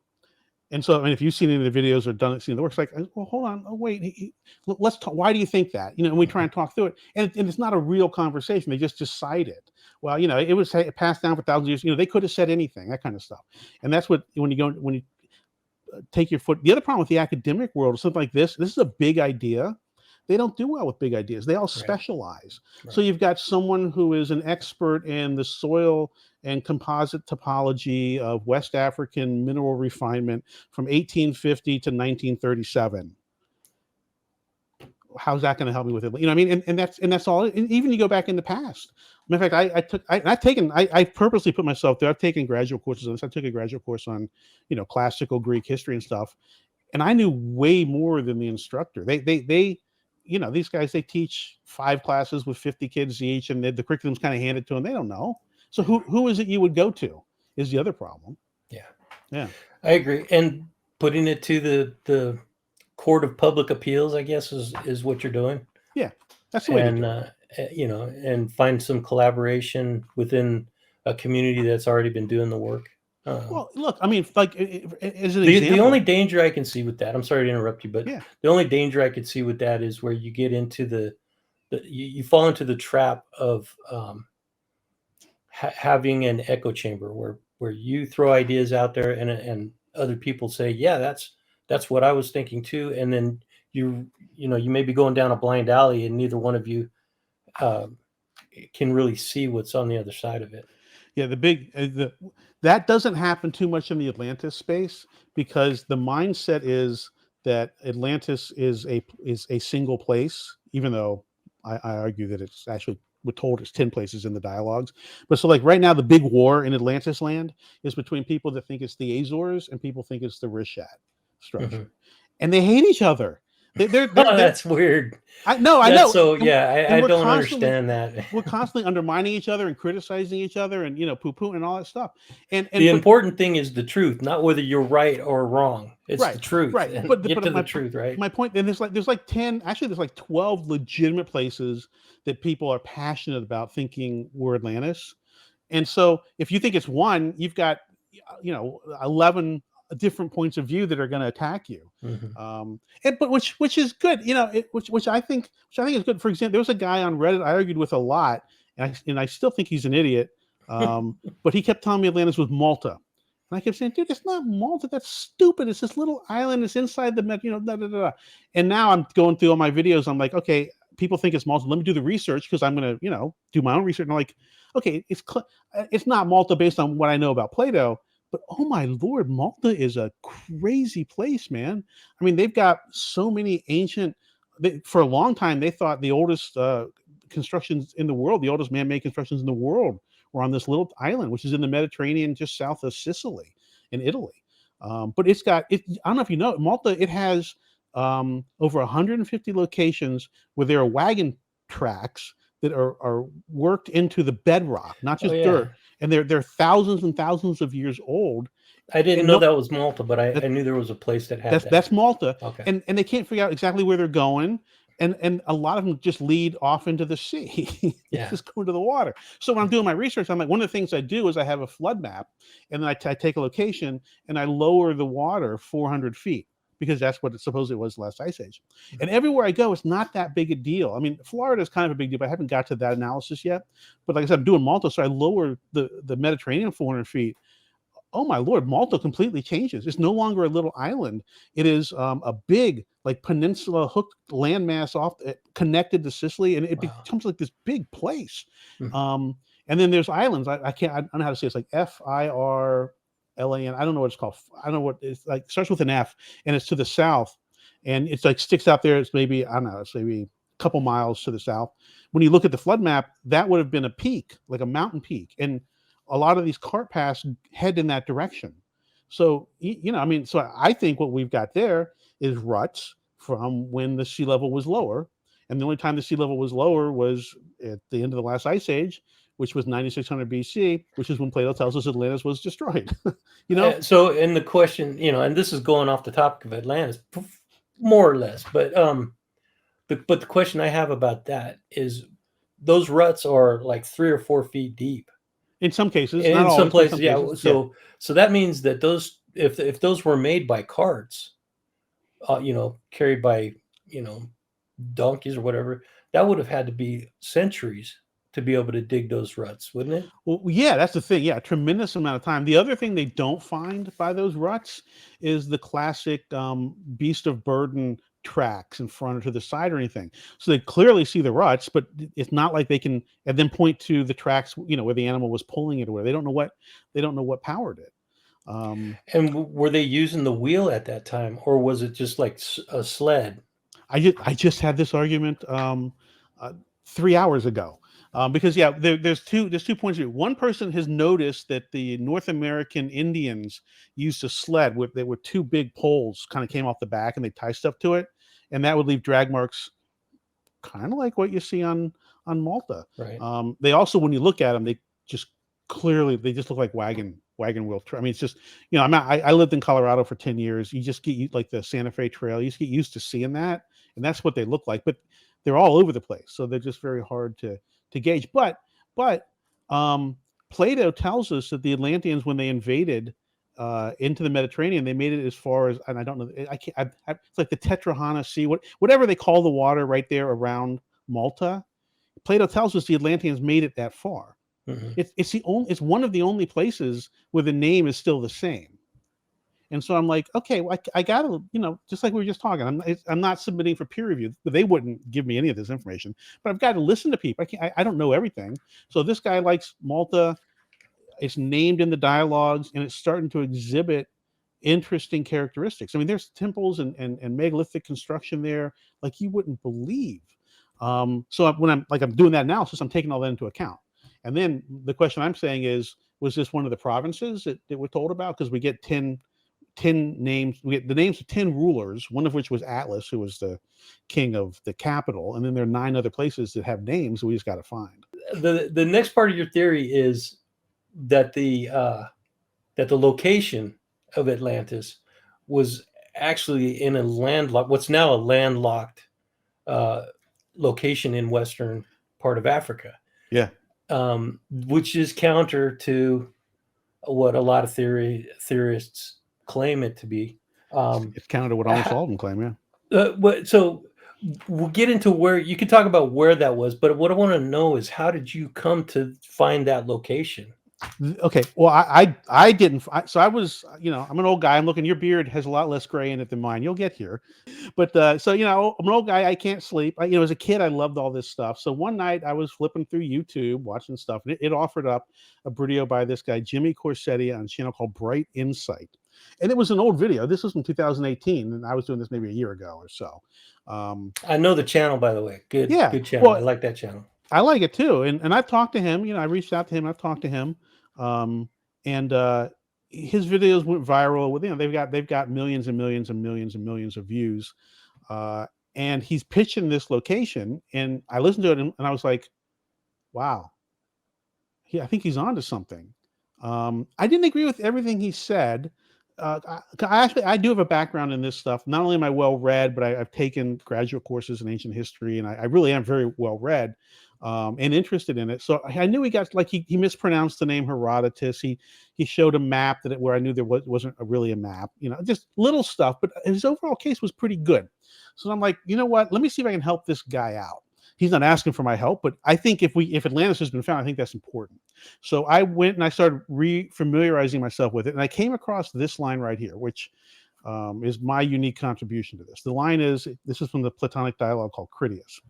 And so, I mean, if you've seen any of the videos or seen the works, like, well, hold on, oh wait, let's talk. Why do you think that? And we try and talk through it, and it's not a real conversation. They just decide it. Well, it was passed down for thousands of years. They could have said anything, that kind of stuff. And that's what when you take your foot. The other problem with the academic world is something like this. This is a big idea. They don't do well with big ideas. They all specialize. Right. So you've got someone who is an expert in the soil and composite topology of West African mineral refinement from 1850 to 1937. How's that going to help me with it? I mean, and that's all. And even you go back in the past. Matter of fact, I purposely put myself there. I've taken graduate courses on this. I took a graduate course on, classical Greek history and stuff, and I knew way more than the instructor. They these guys, they teach 5 classes with 50 kids each, and the curriculum's kind of handed to them. They don't know. So who is it you would go to is the other problem. Yeah. I agree. And putting it to the court of public appeals, I guess, is what you're doing. Yeah, that's the way to do it. And find some collaboration within a community that's already been doing the work. Well, look, I mean, like, as an example, the only danger I can see with that, I'm sorry to interrupt you, but the only danger I could see with that is where you get into you fall into the trap of having an echo chamber where you throw ideas out there and other people say, yeah, that's what I was thinking too, and then you may be going down a blind alley and neither one of you can really see what's on the other side of it. Yeah, that doesn't happen too much in the Atlantis space because the mindset is that Atlantis is a single place, even though I argue that it's actually, we're told it's 10 places in the dialogues. But so like right now, the big war in Atlantis land is between people that think it's the Azores and people think it's the Reshat Structure. Mm-hmm. And they hate each other. They're that's weird. I know. So yeah, I don't understand that. We're constantly undermining each other and criticizing each other and poo-poo and all that stuff. And the important thing is the truth, not whether you're right or wrong. It's the truth. Right. But get to the truth, right? My point, and there's like 12 legitimate places that people are passionate about thinking we're Atlantis. And so if you think it's one, you've got 11 different points of view that are going to attack you. Mm-hmm. But which is good, which I think is good. For example, there was a guy on Reddit I argued with a lot, and I still think he's an idiot. But he kept telling me Atlantis was Malta, and I kept saying, dude, it's not Malta. That's stupid. It's this little island. It's inside the da, da, da. And now I'm going through all my videos. I'm like, okay, people think it's Malta. Let me do the research because I'm going to do my own research. And I'm like, okay, it's not Malta based on what I know about Plato. But oh my Lord, Malta is a crazy place, man. I mean, they've got so many ancient. For a long time, they thought the oldest constructions in the world, the oldest man-made constructions in the world, were on this little island, which is in the Mediterranean, just south of Sicily, in Italy. But it's got. I don't know if you know, Malta. It has over 150 locations where there are wagon tracks that are worked into the bedrock, not just dirt. And they're thousands and thousands of years old. I didn't know that was Malta, but I knew there was a place that had that. That's Malta. Okay. And they can't figure out exactly where they're going. And a lot of them just lead off into the sea. Just go into the water. So when I'm doing my research, I'm like, one of the things I do is I have a flood map, and then I take a location and I lower the water 400 feet. Because that's what it supposedly was last ice age. And everywhere I go, it's not that big a deal. I mean, Florida is kind of a big deal, but I haven't got to that analysis yet. But like I said, I'm doing Malta, so I lower the Mediterranean 400 feet. Oh my Lord, Malta completely changes. It's no longer a little island. It is a big, like, peninsula hooked landmass connected to Sicily, and it becomes like this big place. Mm-hmm. And then there's islands. I don't know how to say it. It's like FIRLAN. I don't know what it's called. I don't know what it's like. Starts with an F, and it's to the south, and it's like sticks out there. It's maybe it's maybe a couple miles to the south. When you look at the flood map, that would have been a peak, like a mountain peak, and a lot of these cart paths head in that direction. So so I think what we've got there is ruts from when the sea level was lower, and the only time the sea level was lower was at the end of the last ice age, which was 9600 BC, which is when Plato tells us Atlantis was destroyed. So, in the question, and this is going off the topic of Atlantis, more or less, but the question I have about that is, those ruts are like 3 or 4 feet deep. In some cases, not In some always, but in places, some yeah. cases, yeah. So that means that those, if those were made by carts, carried by, you know, donkeys or whatever, that would have had to be centuries to be able to dig those ruts, wouldn't it? Well, yeah, that's the thing. Yeah, tremendous amount of time. The other thing they don't find by those ruts is the classic beast of burden tracks in front or to the side or anything. So they clearly see the ruts, but it's not like they can and then point to the tracks, where the animal was pulling it or where they don't know what powered it. Um, And were they using the wheel at that time, or was it just like a sled? I just had this argument uh, 3 hours ago. Because yeah, there's two points of view. One person has noticed that the North American Indians used a sled with there were two big poles kind of came off the back and they tie stuff to it, and that would leave drag marks kind of like what you see on Malta. Right. They also, when you look at them, just they just look like wagon wheel. I mean, it's just I lived in Colorado for 10 years. You just like the Santa Fe Trail. You just get used to seeing that, and that's what they look like. But they're all over the place, so they're just very hard to gauge. But um, Plato tells us that the Atlanteans, when they invaded into the Mediterranean, they made it as far as, and I don't know, I can't. It's like the Tetrahana Sea, whatever they call the water right there around Malta. Plato tells us the Atlanteans made it that far. Hmm. It's one of the only places where the name is still the same. And so I'm like, okay, well, I gotta, just like we were just talking, I'm not submitting for peer review, but they wouldn't give me any of this information. But I've got to listen to people. I don't know everything. So this guy likes Malta. It's named in the dialogues, and it's starting to exhibit interesting characteristics. I mean, there's temples and megalithic construction there like you wouldn't believe. So when I'm doing that analysis, I'm taking all that into account. And then the question I'm saying is, was this one of the provinces that we're told about? Because we get 10 names. We get the names of 10 rulers, one of which was Atlas, who was the king of the capital. And then there are 9 other places that have names that we just got to find. The next part of your theory is that the location of Atlantis was actually in a landlocked, what's now a landlocked uh, location in western part of Africa, Yeah. which is counter to what a lot of theorists claim it to be. It's counter to what almost all of them claim. Yeah. So we'll get into where you can talk about where that was, but what I want to know is how did you come to find that location? Okay. Well, I didn't. So I was, I'm an old guy. I'm looking. Your beard has a lot less gray in it than mine. You'll get here. But so I'm an old guy. I can't sleep. As a kid, I loved all this stuff. So one night I was flipping through YouTube, watching stuff, and it offered up a video by this guy Jimmy Corsetti on a channel called Bright Insight, and it was an old video. This was from 2018, and I was doing this maybe a year ago or so. I know the channel, by the way. Yeah. Good channel. I Well, like that channel. I like it too, and I've talked to him. I reached out to him. I've talked to him, um, and his videos went viral. With they've got millions and millions and millions and millions of views, uh, and he's pitching this location. And I listened to it, and I was like, "Wow, I think he's onto something." I didn't agree with everything he said. I do have a background in this stuff. Not only am I well read, but I've taken graduate courses in ancient history, and I really am very well read and interested in it. So I knew he got he mispronounced the name Herodotus. He showed a map where I knew there wasn't really a map. Just little stuff, but his overall case was pretty good. So I'm like, you know what? Let me see if I can help this guy out. He's not asking for my help, but I think if Atlantis has been found, I think that's important. So I went and I started re-familiarizing myself with it, and I came across this line right here, which is my unique contribution to this. The line this is from the Platonic dialogue called Critias,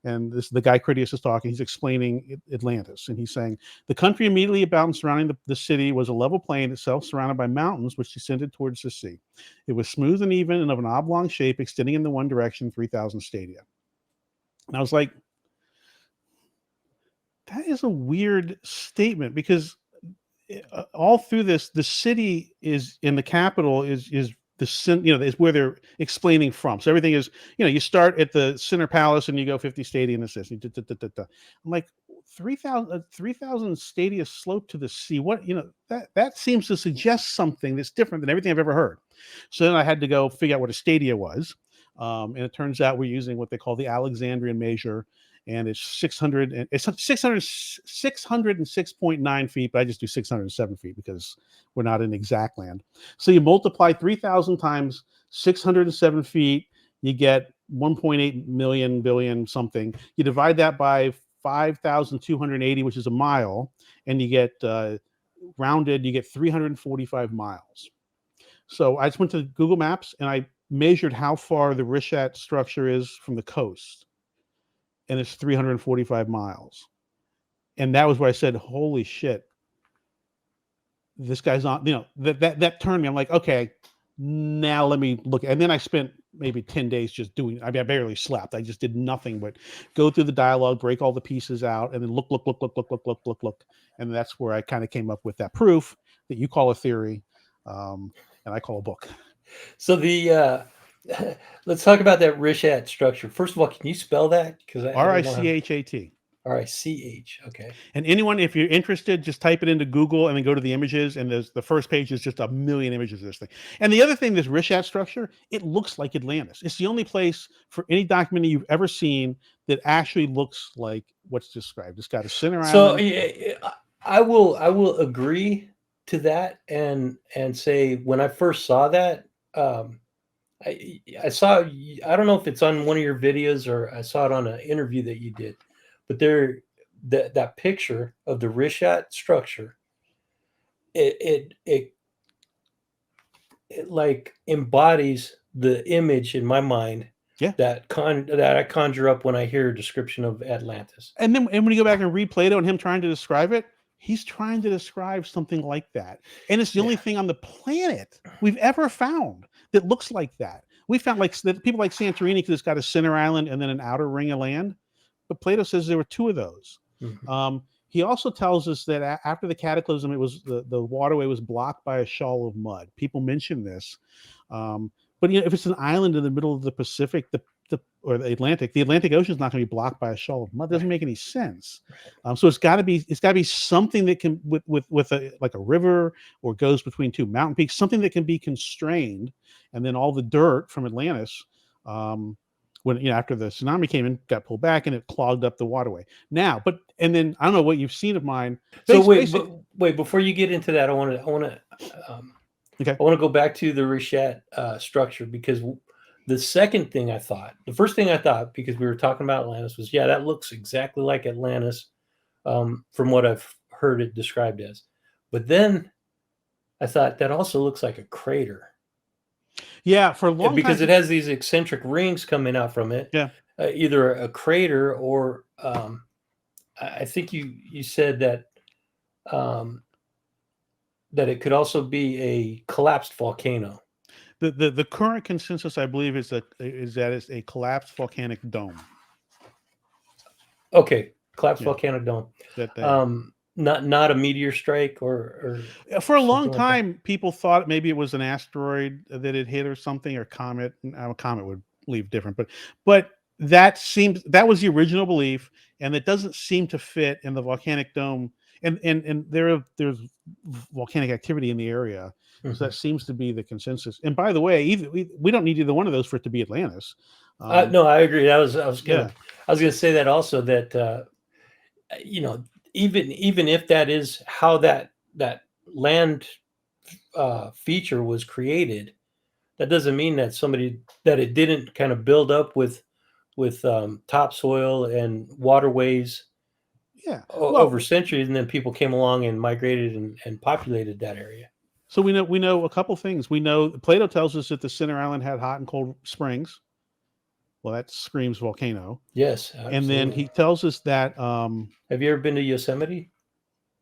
and the guy Critias is talking. He's explaining Atlantis, and he's saying the country immediately about and surrounding the city was a level plain itself, surrounded by mountains which descended towards the sea. It was smooth and even and of an oblong shape, extending in the one direction 3,000 stadia. And I was like, that is a weird statement because all through this, the city is in the capital is is where they're explaining from. So everything is, you start at the center palace and you go 50 stadia in the city. I'm like 3,000 stadia slope to the sea. What, that seems to suggest something that's different than everything I've ever heard. So then I had to go figure out what a stadia was. And it turns out we're using what they call the Alexandrian measure. and it's 606.9 feet, but I just do 607 feet because we're not in exact land. So you multiply 3,000 times 607 feet, you get 1.8 million billion something. You divide that by 5,280, which is a mile, and you get rounded, you get 345 miles. So I just went to Google Maps and I measured how far the Reshat structure is from the coast, and it's 345 miles. And that was where I said, "Holy shit, this guy's on." That turned me. I'm like, okay, now let me look. And then I spent maybe 10 days just doing. I mean, I barely slept. I just did nothing but go through the dialogue, break all the pieces out, and then look, and that's where I kind of came up with that proof that you call a theory, and I call a book. So let's talk about that Reshat structure. First of all, can you spell that? Because I don't know how. RICHAT. RICH. Okay. And anyone, if you're interested, just type it into Google and then go to the images. And there's the first page is just a million images of this thing. And the other thing, this Reshat structure, it looks like Atlantis. It's the only place for any document you've ever seen that actually looks like what's described. It's got a center So island. I will agree to that and say when I first saw that, I saw, I don't know if it's on one of your videos or I saw it on an interview that you did, but that picture of the Reshat structure, it like embodies the image in my mind Yeah. that I conjure up when I hear a description of Atlantis. And when you go back and read Plato and him trying to describe it, he's trying to describe something like that. And it's the only thing on the planet we've ever found that looks like that. We found like that people like Santorini because it's got a center island and then an outer ring of land. But Plato says there were two of those. Mm-hmm. He also tells us that after the cataclysm, it was the waterway was blocked by a shoal of mud. People mention this. But if it's an island in the middle of the Pacific, or the Atlantic Ocean is not going to be blocked by a shoal of mud. It doesn't make any sense. So it's got to be something that can with like a river or goes between two mountain peaks, something that can be constrained, and then all the dirt from Atlantis, when after the tsunami came in, got pulled back and it clogged up the waterway. And then I don't know what you've seen of mine. So wait, before you get into that, I want to go back to the Reshat structure because the first thing I thought, because we were talking about Atlantis, was that looks exactly like Atlantis, from what I've heard it described as. But then I thought that also looks like a crater. Yeah, for a long time, because it has these eccentric rings coming out from it. Yeah, either a crater or I think you said that that it could also be a collapsed volcano. The current consensus, I believe, is that it's a collapsed volcanic dome. Okay, collapsed volcanic dome. Not a meteor strike or for a long time, people thought maybe it was an asteroid that it hit or something, or comet. A comet would leave different, but that was the original belief, and it doesn't seem to fit in the volcanic dome. And there's volcanic activity in the area. So that seems to be the consensus. And by the way, we don't need either one of those for it to be Atlantis. No, I agree. I was gonna say that also, that even if that is how that land feature was created, that doesn't mean that it didn't kind of build up with topsoil and waterways over centuries, and then people came along and migrated and populated that area. So we know a couple things. We know Plato tells us that the center island had hot and cold springs. Well, that screams volcano. Yes, absolutely. And then he tells us that. Have you ever been to Yosemite?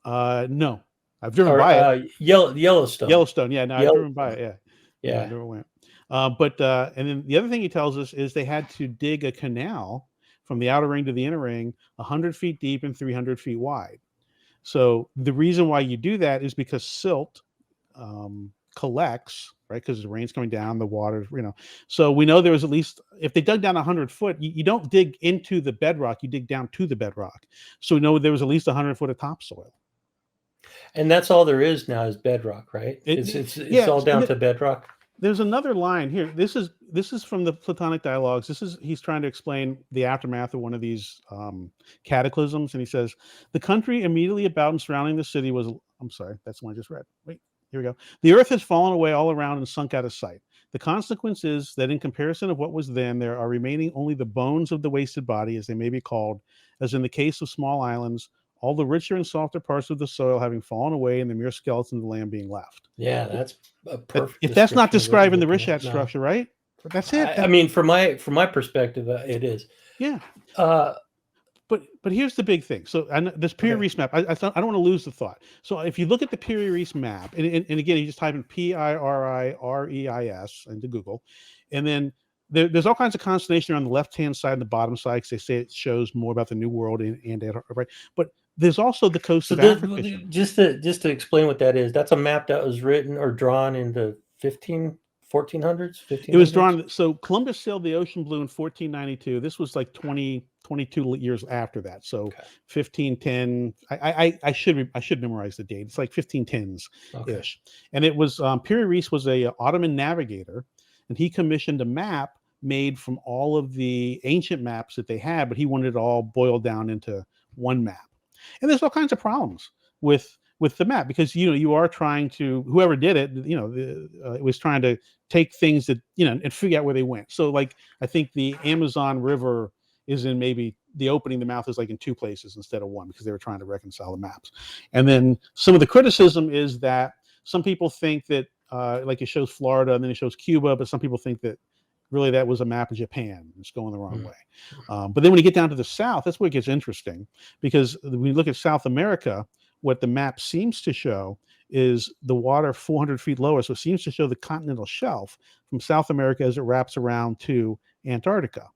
No, I've driven by it. Yellowstone. Yellowstone, yeah. No, I've driven by it. Yeah, I never went. And then the other thing he tells us is they had to dig a canal from the outer ring to the inner ring, 100 feet deep and 300 feet wide. So the reason why you do that is because silt collects, right? Because the rain's coming down, the water, So we know there was at least, if they dug down 100 foot, you don't dig into the bedrock, you dig down to the bedrock. So we know there was at least 100 foot of topsoil. And that's all there is now is bedrock, right? It's all down to bedrock. There's another line here. This is from the Platonic Dialogues. He's trying to explain the aftermath of one of these cataclysms, and he says the country immediately about and surrounding the city was. I'm sorry, that's the one I just read. Wait, here we go. The earth has fallen away all around and sunk out of sight. The consequence is that in comparison of what was then, there are remaining only the bones of the wasted body, as they may be called, as in the case of small islands, all the richer and softer parts of the soil having fallen away, and the mere skeleton of the land being left. Yeah, that's a perfect. If that's not describing the description Reshat structure, right? That's it. I mean, from my perspective, it is. Yeah. Uh, But here's the big thing. So this Piri Reis map, I don't want to lose the thought. So if you look at the Piri Reis map, and again, you just type in PIRIREIS into Google, and then there's all kinds of constellation on the left-hand side and the bottom side, because they say it shows more about the New World and Antarctica, right? But there's also the coast of Africa. Just to explain what that is, that's a map that was written or drawn in the 1400s. It was drawn. So Columbus sailed the ocean blue in 1492. This was like 22 years after that. So 1510. I should memorize the date. It's like 1510s ish. And it was Piri Reis was a Ottoman navigator, and he commissioned a map made from all of the ancient maps that they had, but he wanted it all boiled down into one map. And there's all kinds of problems with the map, because you are trying to, whoever did it, it was trying to take things that and figure out where they went. So like I think the Amazon River is in maybe the opening, the mouth is like in two places instead of one, because they were trying to reconcile the maps. And then some of the criticism is that some people think that like it shows Florida and then it shows Cuba, but some people think that really that was a map of Japan. It's going the wrong way. But then when you get down to the south, that's where it gets interesting, because when you look at South America, what the map seems to show is the water 400 feet lower. So it seems to show the continental shelf from South America as it wraps around to Antarctica.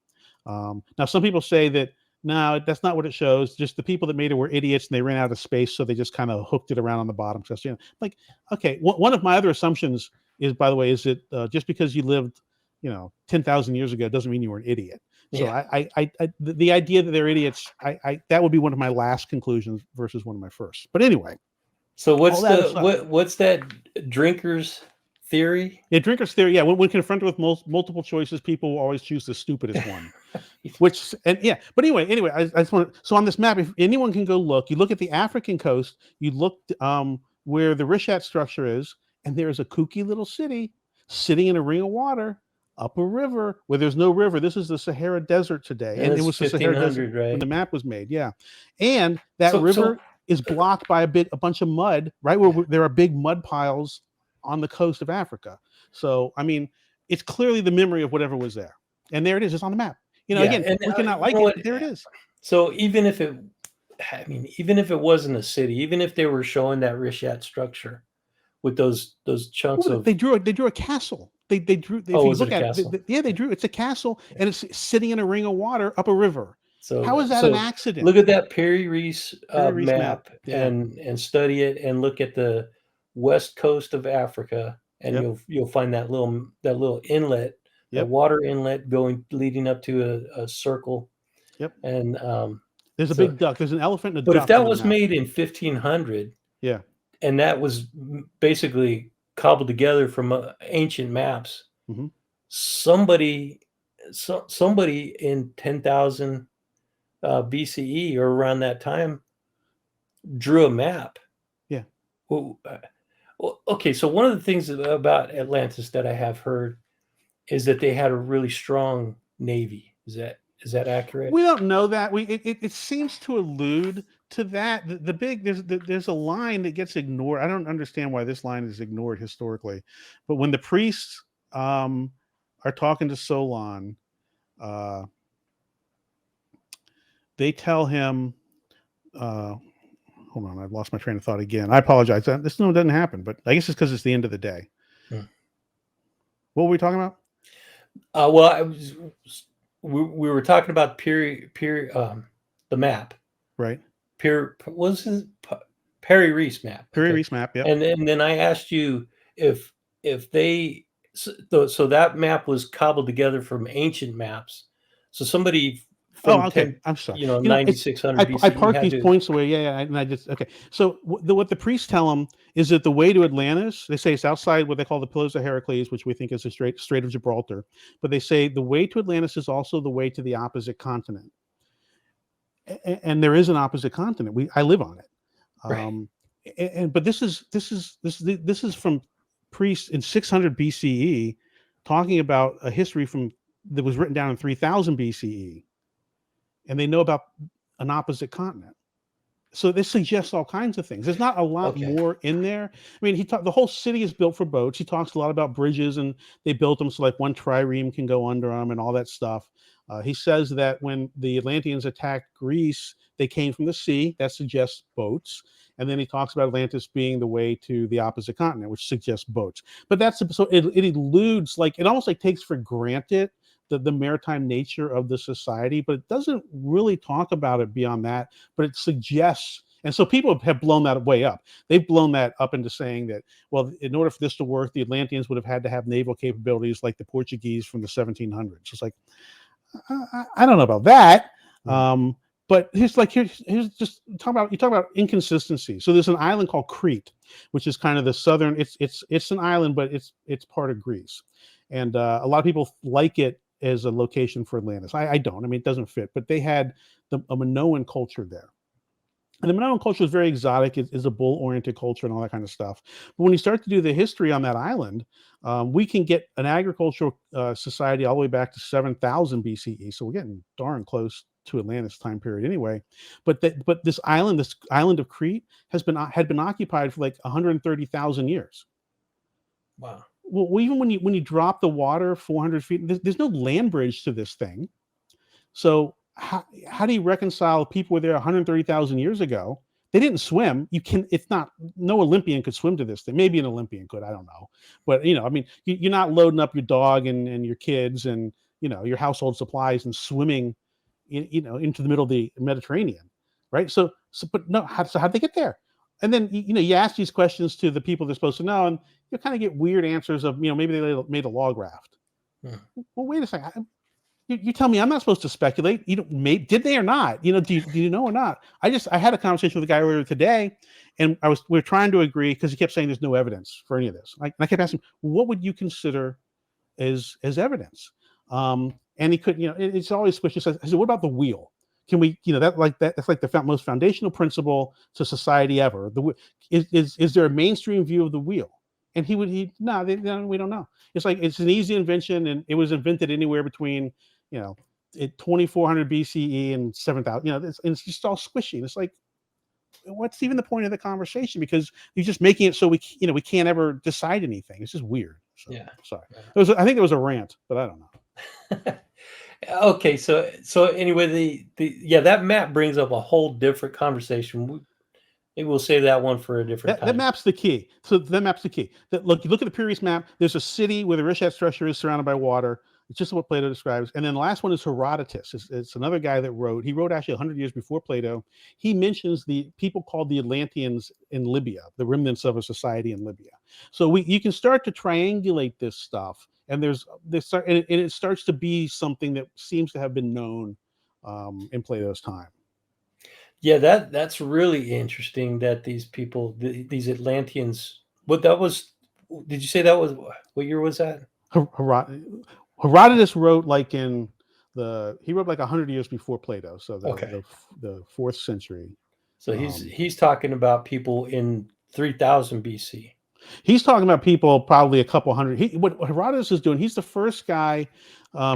Now, some people say that, no, that's not what it shows. Just the people that made it were idiots and they ran out of space. So they just kind of hooked it around on the bottom. Just, like, okay, one of my other assumptions is, by the way, is that just because you lived 10,000 years ago doesn't mean you were an idiot. So the idea that they're idiots, that would be one of my last conclusions versus one of my first. But anyway. So what's that drinker's theory? Yeah, drinker's theory. Yeah, when confronted with multiple choices, people will always choose the stupidest one. But anyway, I just want to. So on this map, if anyone can go look, you look at the African coast, you look where the Reshat structure is, and there's a kooky little city sitting in a ring of water up a river where there's no river. This is the Sahara Desert today. And it was the Sahara Desert when the map was made. Yeah. And that river is blocked by a bunch of mud, right? Where there are big mud piles on the coast of Africa. So, I mean, it's clearly the memory of whatever was there. And there it is. It's on the map. Again, we cannot like it, but there it is. So even if it wasn't a city, even if they were showing that Reshat structure with those chunks of... They drew a castle. They drew. If you look at it, they drew. It's a castle, and it's sitting in a ring of water up a river. So how is that an accident? Look at that Piri Reis map and study it, and look at the west coast of Africa, and you'll find that little inlet, a water inlet leading up to a circle. Yep. And there's a big duck. There's an elephant and a duck. But if that was made in 1500, and that was basically cobbled together from ancient maps, somebody in 10,000 BCE or around that time drew a map. Yeah. Well, okay, so one of the things about Atlantis that I have heard is that they had a really strong navy. Is that accurate? We don't know that. It seems to allude to that. There's a line that gets ignored. I don't understand why this line is ignored historically, but when the priests are talking to Solon, they tell him, hold on, I've lost my train of thought again. I apologize. This doesn't happen, but I guess it's because it's the end of the day. What were we talking about? We were talking about the map, right? Piri Reis map. Piri Reis map, yeah. And then I asked you if they so that map was cobbled together from ancient maps. So somebody Oh, from okay. 10, I'm sorry. 9600 I BCE park had these to. points away. Yeah, and I just okay. So what the priests tell them is that the way to Atlantis, they say it's outside what they call the Pillars of Heracles, which we think is the Strait of Gibraltar. But they say the way to Atlantis is also the way to the opposite continent, and there is an opposite continent. I live on it. Right. But this is from priests in 600 BCE talking about a history from that was written down in 3000 BCE, and they know about an opposite continent. So this suggests all kinds of things. There's not a lot Okay. more in there. I mean, the whole city is built for boats. He talks a lot about bridges, and they built them so like one trireme can go under them and all that stuff. He says that when the Atlanteans attacked Greece, they came from the sea. That suggests boats. And then he talks about Atlantis being the way to the opposite continent, which suggests boats. But it eludes, like, it almost like takes for granted the maritime nature of the society, but it doesn't really talk about it beyond that. But it suggests, and so people have blown that way up. They've blown that up into saying that, well, in order for this to work, the Atlanteans would have had to have naval capabilities like the Portuguese from the 1700s. It's like, I don't know about that. Hmm. But here's just you talk about inconsistency. So there's an island called Crete, which is kind of the southern. It's an island, but it's part of Greece, and a lot of people like it as a location for Atlantis. I don't. I mean, it doesn't fit. But they had a Minoan culture there. And the Minoan culture is very exotic. It is a bull-oriented culture and all that kind of stuff. But when you start to do the history on that island, we can get an agricultural society all the way back to 7,000 BCE. So we're getting darn close to Atlantis time period anyway. But this island of Crete had been occupied for like 130,000 years. Wow. Well, even when you drop the water 400 feet, there's no land bridge to this thing. So how do you reconcile people were there 130,000 years ago? They didn't swim. It's not, no Olympian could swim to this thing. Maybe an Olympian could, I don't know. But, I mean, you're not loading up your dog and your kids and, your household supplies and swimming, into the middle of the Mediterranean. Right. But no, how'd they get there? And then, you ask these questions to the people they're supposed to know, and you kind of get weird answers of, maybe they made a log raft. Hmm. Well, wait a second. You tell me I'm not supposed to speculate. Did they or not? Do you know or not? I had a conversation with a guy earlier today, and we were trying to agree because he kept saying there's no evidence for any of this. And I kept asking him, what would you consider as evidence? And he could, it's always squishy. I said, what about the wheel? Can we, that's like the most foundational principle to society ever. Is there a mainstream view of the wheel? And no, we don't know. It's like it's an easy invention, and it was invented anywhere between 2400 BCE and 7000. It's just all squishy. And it's like, what's even the point of the conversation? Because you're just making it so we can't ever decide anything. It's just weird. So Yeah. sorry. I think there was a rant, but I don't know. Okay, so anyway, that map brings up a whole different conversation. Maybe we'll save that one for a different That time. map's the key. So that map's the key. You look at the previous map. There's a city where the Reshat structure is surrounded by water. It's just what Plato describes. And then the last one is Herodotus. It's another guy that wrote. He wrote actually 100 years before Plato. He mentions the people called the Atlanteans in Libya, the remnants of a society in Libya. So you can start to triangulate this stuff, and it starts to be something that seems to have been known in Plato's time. Yeah, that's really interesting that these people, these Atlanteans, did you say that was, what year was that? Herodotus wrote he wrote like 100 years before Plato, so Okay. the 4th century. So he's talking about people in 3000 BC. He's talking about people probably a couple hundred. What Herodotus is doing, he's the first guy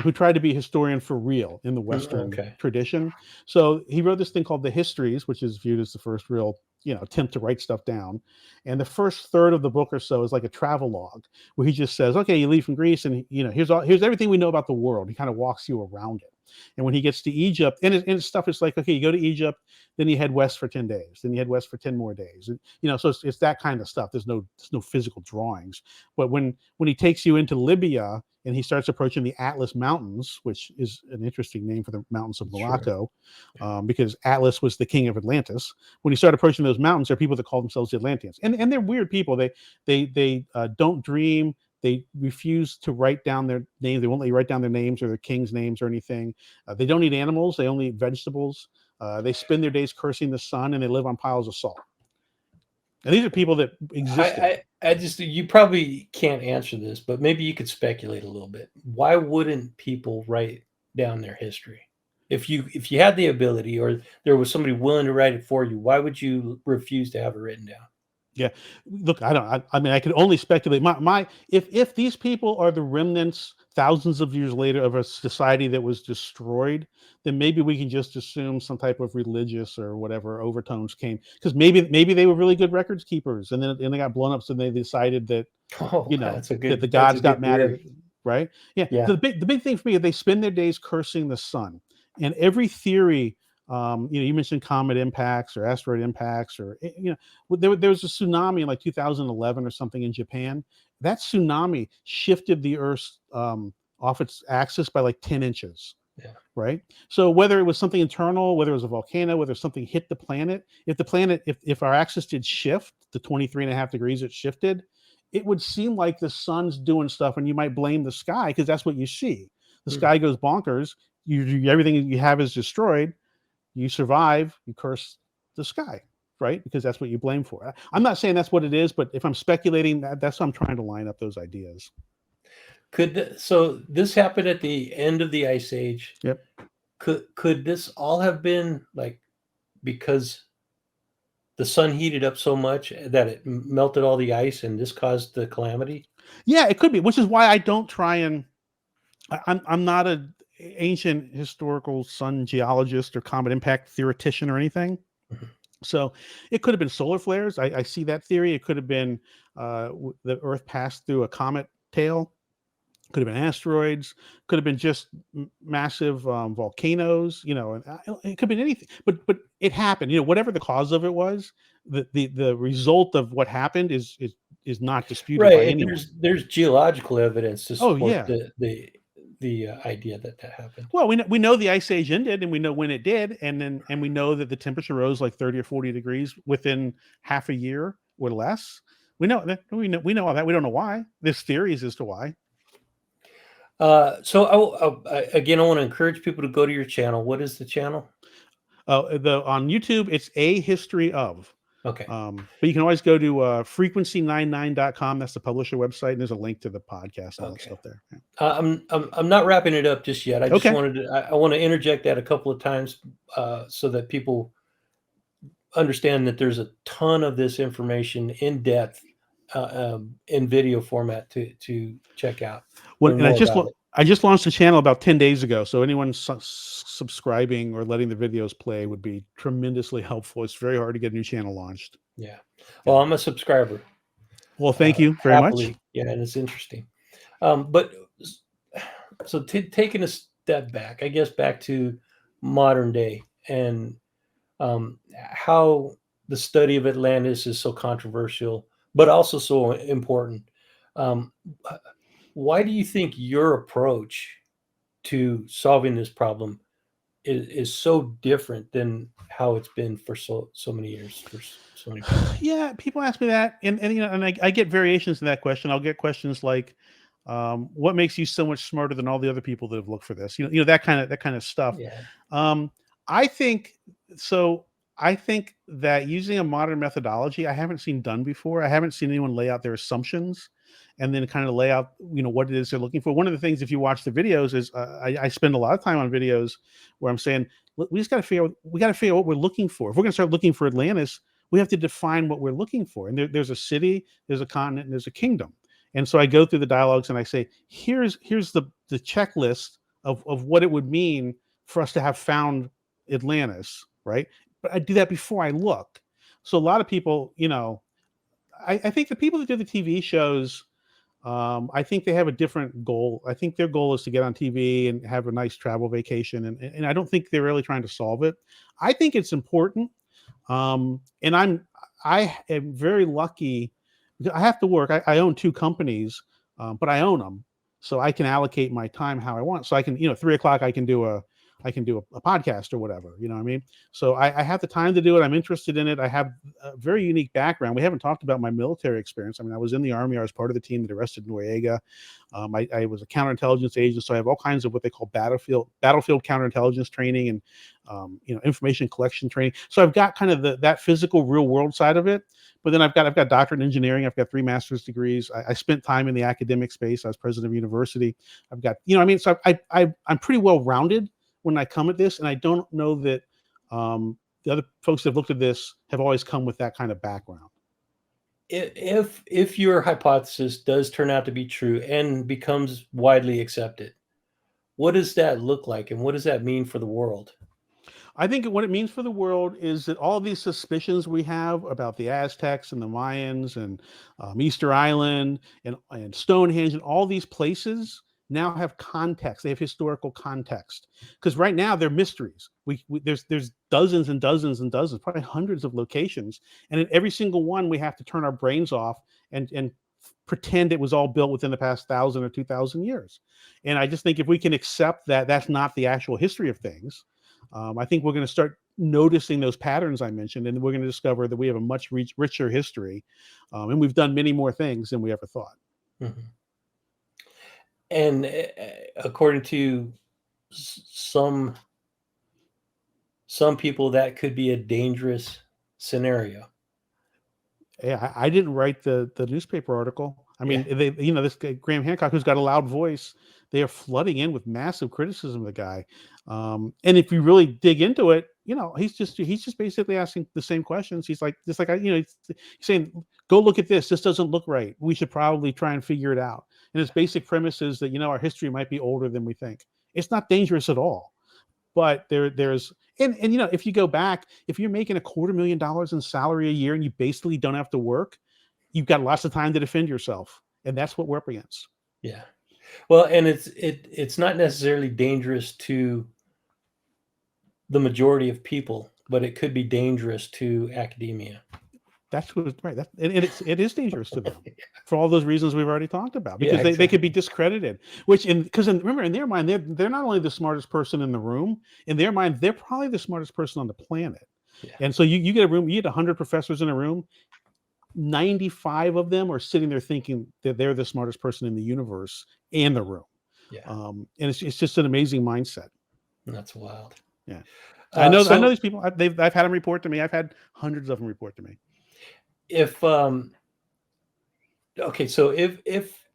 who tried to be a historian for real in the Western Okay. tradition. So he wrote this thing called the Histories, which is viewed as the first real attempt to write stuff down. And the first third of the book or so is like a travel log where he just says, okay, you leave from Greece and here's everything we know about the world. He kind of walks you around it. And when he gets to Egypt, and his stuff is like, okay, you go to Egypt, then you head west for 10 days, then you head west for 10 more days. And, so it's that kind of stuff. There's no physical drawings. But when he takes you into Libya and he starts approaching the Atlas Mountains, which is an interesting name for the mountains of Morocco, because Atlas was the king of Atlantis. When you start approaching those mountains, there are people that call themselves the Atlanteans. And they're weird people. They don't dream. They refuse to write down their names. They won't let you write down their names or their king's names or anything. They don't eat animals. They only eat vegetables. They spend their days cursing the sun, and they live on piles of salt. And these are people that existed. I just, you probably can't answer this, but maybe you could speculate a little bit. Why wouldn't people write down their history? If you had the ability, or there was somebody willing to write it for you, why would you refuse to have it written down? Yeah, look, I don't. I mean, I can only speculate. If these people are the remnants thousands of years later of a society that was destroyed, then maybe we can just assume some type of religious or whatever overtones came, because maybe they were really good records keepers, and then they got blown up, so they decided that Oh, that the that's a gods good got mad at, theory. right? Yeah. Yeah. So the big thing for me is they spend their days cursing the sun, and every theory. You mentioned comet impacts or asteroid impacts, or there was a tsunami in like 2011 or something in Japan. That tsunami shifted the Earth off its axis by like 10 inches. Yeah. Right. So whether it was something internal, whether it was a volcano, whether something hit the planet, if our axis did shift to 23.5 degrees, it shifted, it would seem like the sun's doing stuff, and you might blame the sky because that's what you see. The Hmm. sky goes bonkers. Everything you have is destroyed. You survive, you curse the sky, right? Because that's what you blame for. I'm not saying that's what it is, but if I'm speculating, that's how I'm trying to line up those ideas. So this happened at the end of the ice age. Yep. Could this all have been like because the sun heated up so much that it melted all the ice, and this caused the calamity? Yeah, it could be, which is why I don't try and I'm not a ancient historical sun geologist or comet impact theoretician or anything. Mhm. So it could have been solar flares. I see that theory. It could have been the Earth passed through a comet tail. Could have been asteroids. Could have been just massive volcanoes. And it could have been anything. But it happened. Whatever the cause of it was, the result of what happened is not disputed by Right, and anyone. there's geological evidence to Oh support yeah. the idea that happened. Well, we know the ice age ended, and we know when it did, and we know that the temperature rose like 30 or 40 degrees within half a year or less. We know all that. We don't know why. There's theories as to why. So again, I want to encourage people to go to your channel. What is the channel? On YouTube, it's A History of. Okay. But you can always go to frequency99.com. That's the publisher website, and there's a link to the podcast and all that Okay. stuff there. Yeah. I'm not wrapping it up just yet. I just Okay. wanted to I want to interject that a couple of times so that people understand that there's a ton of this information in depth in video format to check out. When Learn and I more just about it. I just launched the channel about 10 days ago, so anyone subscribing or letting the videos play would be tremendously helpful. It's very hard to get a new channel launched. Yeah. Well, I'm a subscriber. Well, thank you very much. Happily. Yeah, and it's interesting. But so taking a step back, I guess back to modern day, and how the study of Atlantis is so controversial, but also so important. Um, why do you think your approach to solving this problem is so different than how it's been for so many years for so many people? Yeah, people ask me that, and I get variations in that question. I'll get questions like, "What makes you so much smarter than all the other people that have looked for this?" That kind of stuff. Yeah. Um, I think so. I think that using a modern methodology, I haven't seen done before. I haven't seen anyone lay out their assumptions and then kind of lay out, what it is they're looking for. One of the things, if you watch the videos, is I spend a lot of time on videos where I'm saying, "Look, we just got to figure out, what we're looking for. If we're going to start looking for Atlantis, we have to define what we're looking for. And there's a city, there's a continent, and there's a kingdom." And so I go through the dialogues and I say, here's the checklist of what it would mean for us to have found Atlantis, right? But I do that before I look. So a lot of people, I think the people that do the TV shows, I think they have a different goal. I think their goal is to get on TV and have a nice travel vacation, and I don't think they're really trying to solve it. I think it's important, and I am very lucky. I have to work. I own two companies, but I own them, so I can allocate my time how I want. So I can, 3 o'clock, I can do I can do a podcast or whatever. You know what I mean? So I have the time to do it. I'm interested in it. I have a very unique background. We haven't talked about my military experience. I mean, I was in the Army. I was part of the team that arrested Noriega. I was a counterintelligence agent, so I have all kinds of what they call battlefield counterintelligence training and information collection training. So I've got kind of that physical real world side of it. But then I've got doctorate in engineering. I've got 3 master's degrees. I spent time in the academic space. I was president of university. I've got, so I'm pretty well rounded when I come at this, and I don't know that the other folks that have looked at this have always come with that kind of background. If your hypothesis does turn out to be true and becomes widely accepted, what does that look like, and what does that mean for the world? I think what it means for the world is that all these suspicions we have about the Aztecs and the Mayans and Easter Island and Stonehenge and all these places now have context. They have historical context, because right now they're mysteries. There's dozens and dozens and dozens, probably hundreds of locations, and in every single one we have to turn our brains off and pretend it was all built within the past 1,000 or 2,000 years. And I just think if we can accept that that's not the actual history of things, I think we're going to start noticing those patterns I mentioned, and we're going to discover that we have a much richer history, and we've done many more things than we ever thought. Mm-hmm. And according to some people, that could be a dangerous scenario. Yeah, I didn't write the newspaper article. I mean, this guy, Graham Hancock, who's got a loud voice, they are flooding in with massive criticism of the guy. And if you really dig into it, he's just basically asking the same questions. He's like, he's saying, go look at this. This doesn't look right. We should probably try and figure it out. And his basic premise is that, our history might be older than we think. It's not dangerous at all. But there's if you go back, if you're making $250,000 in salary a year and you basically don't have to work, you've got lots of time to defend yourself, and that's what we're up against. Yeah, well, and it's not necessarily dangerous to the majority of people, but it could be dangerous to academia. That's what right. It is dangerous to them for all those reasons we've already talked about, because exactly. they could be discredited. Remember, in their mind, they're not only the smartest person in the room. In their mind, they're probably the smartest person on the planet. Yeah. And so you get a room, you get 100 professors in a room. 95 of them are sitting there thinking that they're the smartest person in the universe and the room. Yeah. And it's just an amazing mindset. That's wild. Yeah. I know these people. I've had them report to me. I've had hundreds of them report to me. If okay, so if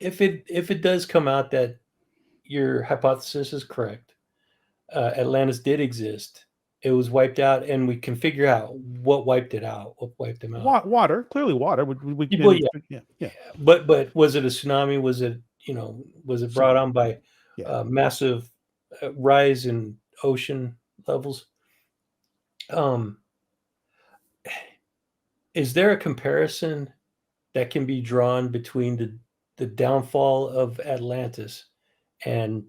it does come out that your hypothesis is correct, Atlantis did exist, it was wiped out, and we can figure out what wiped it out. What wiped them out? Water, clearly water. Yeah. But was it a tsunami? Was it was it brought on by massive rise in ocean levels? Is there a comparison that can be drawn between the downfall of Atlantis and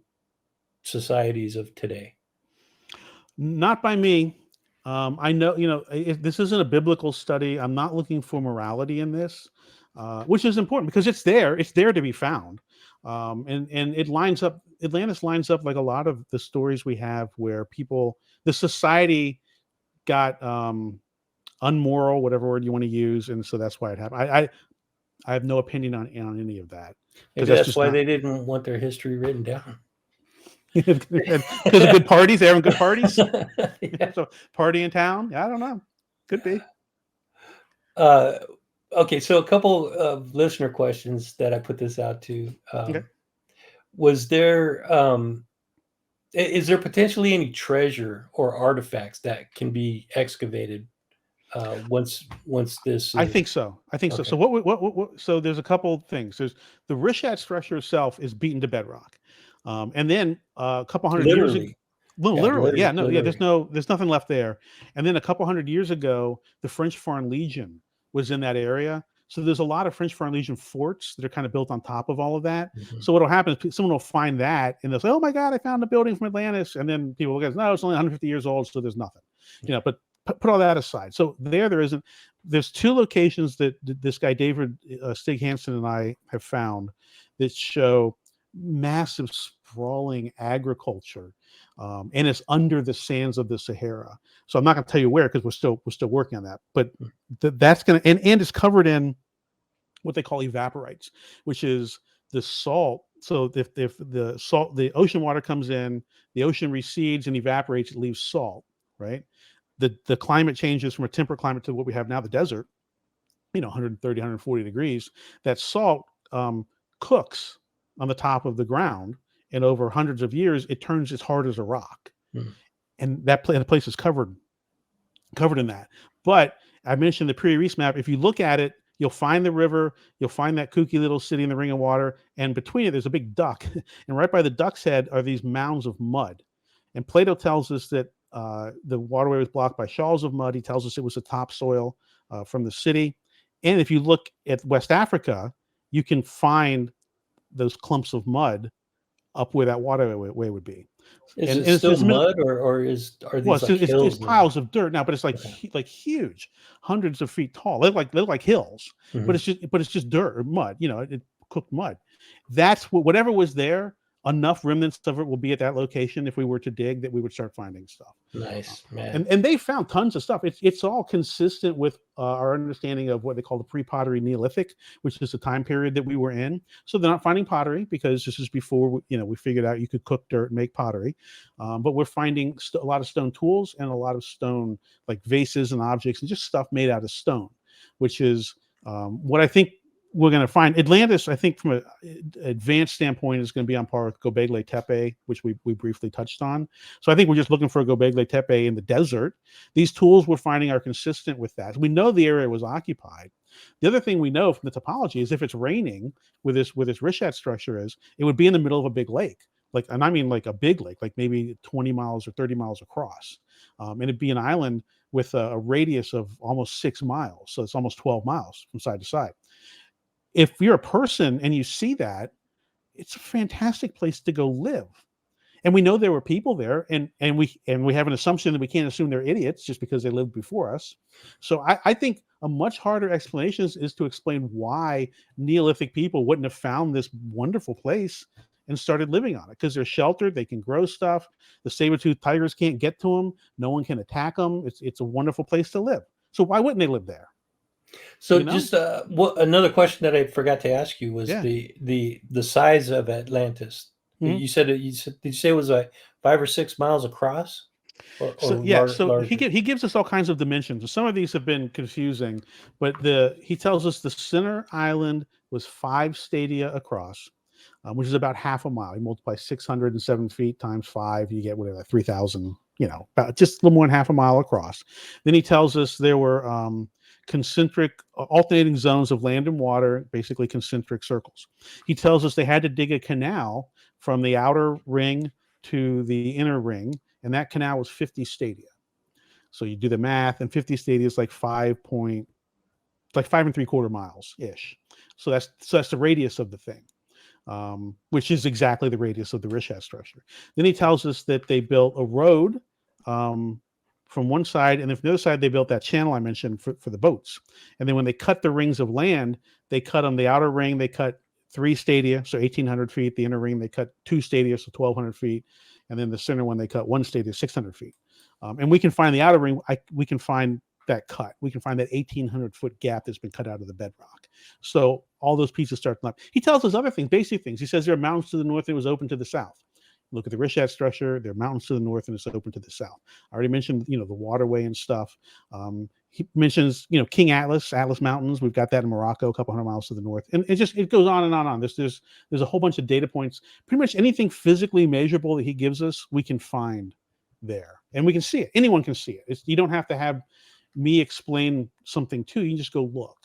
societies of today? Not by me. I know, this isn't a biblical study. I'm not looking for morality in this, which is important because it's there. It's there to be found. And it lines up, Atlantis lines up like a lot of the stories we have where the society got unmoral, whatever word you want to use, and so that's why it happened. I have no opinion on any of that. Maybe that's why they didn't want their history written down. Because of good parties, they're having good parties. Yeah. So party in town. I don't know. Could be. Okay, so a couple of listener questions that I put this out to. Okay. Was there is there potentially any treasure or artifacts that can be excavated once this? I think so. Okay. So. So so there's a couple things. There's the Reshat structure itself is beaten to bedrock, and then a couple hundred years ago. Literally. There's nothing left there. And then a couple hundred years ago, the French Foreign Legion was in that area. So there's a lot of French Foreign Legion forts that are kind of built on top of all of that. Mm-hmm. So what'll happen is someone will find that and they'll say, "Oh my God, I found a building from Atlantis." And then people will go, "No, it's only 150 years old, so there's nothing." Yeah. But put all that aside. So there's 2 locations that this guy David Stig Hansen and I have found that show massive sprawling agriculture, and it's under the sands of the Sahara. So I'm not going to tell you where because we're still working on that. But that's going to and it's covered in what they call evaporites, which is the salt. So if the ocean water comes in, the ocean recedes and evaporates, it leaves salt, right? The climate changes from a temperate climate to what we have now, the desert, 130, 140 degrees. That salt cooks on the top of the ground, and over hundreds of years, it turns as hard as a rock, Mm. and the place is covered in that. But I mentioned the pre-Reese map. If you look at it, you'll find the river, you'll find that kooky little city in the ring of water, and between it, there's a big duck. And right by the duck's head are these mounds of mud. And Plato tells us that the waterway was blocked by shoals of mud. He tells us it was the topsoil from the city. And if you look at West Africa, you can find those clumps of mud up where that waterway would be. Is And it it's, still it's mud, or are well, these like it's hills now? piles of dirt now, but it's Okay. like huge, hundreds of feet tall. They look like hills, but Hmm. it's just dirt or mud. It cooked mud. That's whatever was there. Enough remnants of it will be at that location if we were to dig that we would start finding stuff. Nice, man. And they found tons of stuff. It's all consistent with our understanding of what they call the pre-pottery Neolithic, which is the time period that we were in. So they're not finding pottery because this is before we figured out you could cook dirt and make pottery, but we're finding a lot of stone tools and a lot of stone like vases and objects and just stuff made out of stone, which is what I think we're going to find. Atlantis, I think, from an advanced standpoint, is going to be on par with Göbekli Tepe, which we briefly touched on. So I think we're just looking for a Göbekli Tepe in the desert. These tools we're finding are consistent with that. We know the area was occupied. The other thing we know from the topology is if it's raining with this Reshat structure, is it would be in the middle of a big lake. And I mean like a big lake, like maybe 20 miles or 30 miles across. And it'd be an island with a radius of almost 6 miles. So it's almost 12 miles from side to side. If you're a person and you see that, it's a fantastic place to go live. And we know there were people there, and we have an assumption that we can't assume they're idiots just because they lived before us. So I think a much harder explanation is to explain why Neolithic people wouldn't have found this wonderful place and started living on it, because they're sheltered, they can grow stuff. The saber-toothed tigers can't get to them. No one can attack them. It's a wonderful place to live. So why wouldn't they live there? So You know? just what another question that I forgot to ask you was Yeah. the size of Atlantis. Mhm. Did you say it was like 5 or 6 miles across, So or yeah, so larger? he gives us all kinds of dimensions. Some of these have been confusing, but he tells us the center island was 5 stadia across, which is about half a mile. You multiply 607 feet times five, you get whatever 3,000. About just a little more than half a mile across. Then he tells us there were concentric, alternating zones of land and water, basically concentric circles. He tells us they had to dig a canal from the outer ring to the inner ring, and that canal was 50 stadia. So you do the math, and 50 stadia is like 5.75 miles ish. So that's the radius of the thing, which is exactly the radius of the Reshat structure. Then he tells us that they built a road from one side, and then from the other side they built that channel I mentioned for the boats. And then when they cut the rings of land, they cut on the outer ring, they cut 3 stadia, so 1,800 feet. The inner ring, they cut 2 stadia, so 1,200 feet. And then the center one, they cut 1 stadia, 600 feet. And we can find the outer ring, we can find that cut. We can find that 1,800-foot gap that's been cut out of the bedrock. So all those pieces start to line up. He tells us other things, basic things. He says there are mountains to the north, and it was open to the south. Look at the Reshat structure. There are mountains to the north, and it's open to the south. I already mentioned, the waterway and stuff. He mentions, King Atlas Mountains. We've got that in Morocco, a couple hundred miles to the north, and it goes on and on and on. There's a whole bunch of data points. Pretty much anything physically measurable that he gives us, we can find there, and we can see it. Anyone can see it. You don't have to have me explain something to you. You can just go look.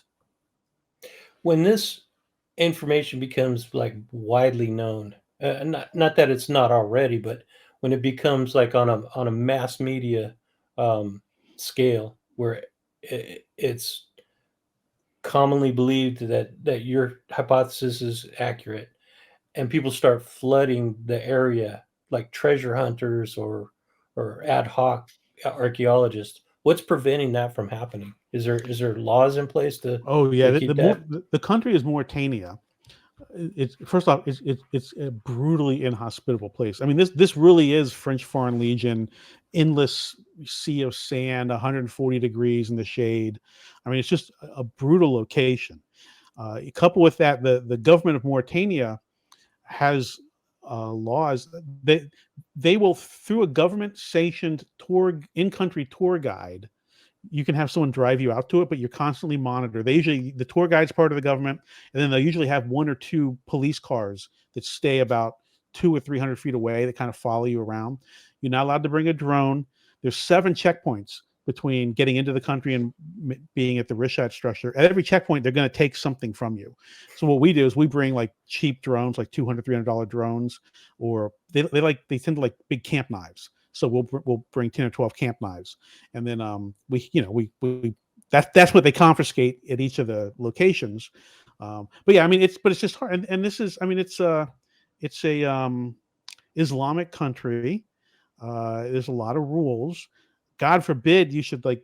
When this information becomes like widely known, not that it's not already, but when it becomes like on a mass media scale, where it's commonly believed that your hypothesis is accurate, and people start flooding the area like treasure hunters or ad hoc archaeologists, what's preventing that from happening? Is there laws in place to Oh yeah, to keep that? the country is Mauritania. It's first off, it's a brutally inhospitable place. I mean, this really is French Foreign Legion, endless sea of sand, 140 degrees in the shade. I mean, it's just a brutal location. Coupled with that, the government of Mauritania has laws. They will, through a government sanctioned tour, in country tour guide, you can have someone drive you out to it, but you're constantly monitored. They usually, the tour guide's part of the government, and then they'll usually have one or two police cars that stay about 200 or 300 feet away that kind of follow you around. You're not allowed to bring a drone. There's 7 checkpoints between getting into the country and being at the Reshat structure. At every checkpoint, they're going to take something from you. So what we do is we bring like cheap drones, like $200, $300 drones, or they tend to like big camp knives. So we'll bring 10 or 12 camp knives, and then we that's what they confiscate at each of the locations. But yeah, I mean it's just hard, and this is, I mean it's a Islamic country. There's a lot of rules. God forbid you should like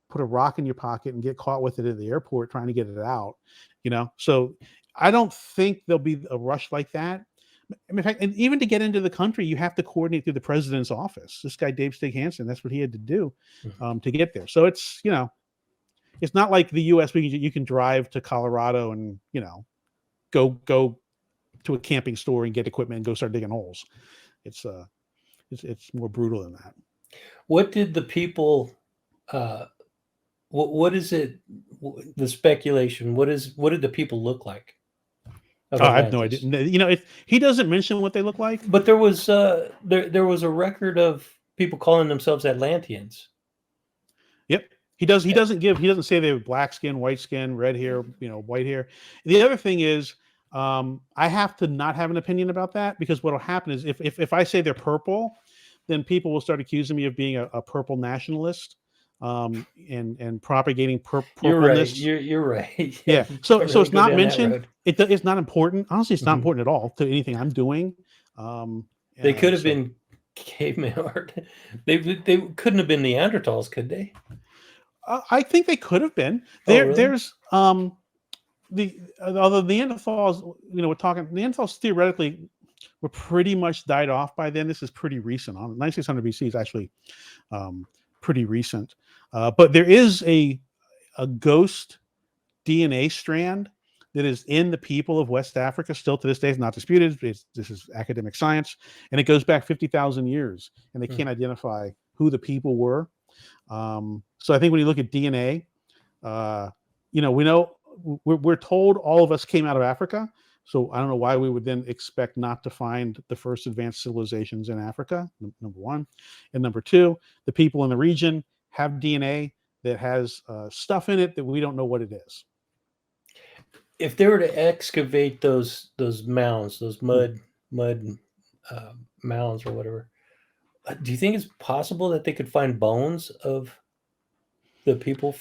put a rock in your pocket and get caught with it at the airport trying to get it out. So I don't think there'll be a rush like that. In fact, and even to get into the country, you have to coordinate through the president's office. This guy, Dave Stig Hansen, that's what he had to do to get there. So it's, it's not like the U.S. where you can drive to Colorado and, go to a camping store and get equipment and go start digging holes. It's more brutal than that. What did the people? What is it? The speculation. What did the people look like? I have no idea. He doesn't mention what they look like. But there was there was a record of people calling themselves Atlanteans. Yep. He doesn't say they have black skin, white skin, red hair, white hair. The other thing is, I have to not have an opinion about that, because what will happen is if I say they're purple, then people will start accusing me of being a purple nationalist, and propagating purpleness. You're right. Yeah. So it's not mentioned. It's not important. Honestly, it's not important at all to anything I'm doing. They could have been caveman art. They couldn't have been Neanderthals, could they? I think they could have been. Really? There's although Neanderthals, we're talking Neanderthals theoretically were pretty much died off by then. This is pretty recent. 9600 BC is actually pretty recent. But there is a ghost DNA strand that is in the people of West Africa still to this day. It's not disputed. This is academic science, and it goes back 50,000 years, and they can't identify who the people were. So I think when you look at DNA, we know we're told all of us came out of Africa. So I don't know why we would then expect not to find the first advanced civilizations in Africa, number one. And number two, the people in the region have DNA that has stuff in it that we don't know what it is. If they were to excavate those mounds, those mud mounds or whatever, do you think it's possible that they could find bones of the people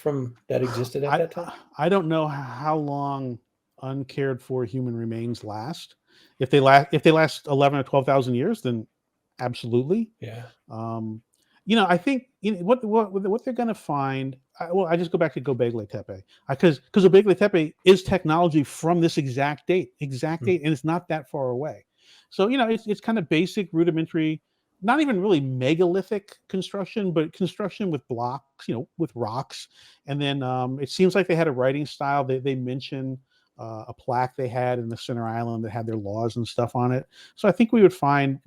that existed at that time? I don't know how long uncared for human remains last. If they last 11 or 12,000 years, then absolutely. Yeah. I think what they're going to find. I just go back to Göbekli Tepe, because Göbekli Tepe is technology from this exact date, and it's not that far away. So it's kind of basic, rudimentary, not even really megalithic construction, but construction with blocks, with rocks. And then it seems like they had a writing style. They mention a plaque they had in the center island that had their laws and stuff on it. So I think we would find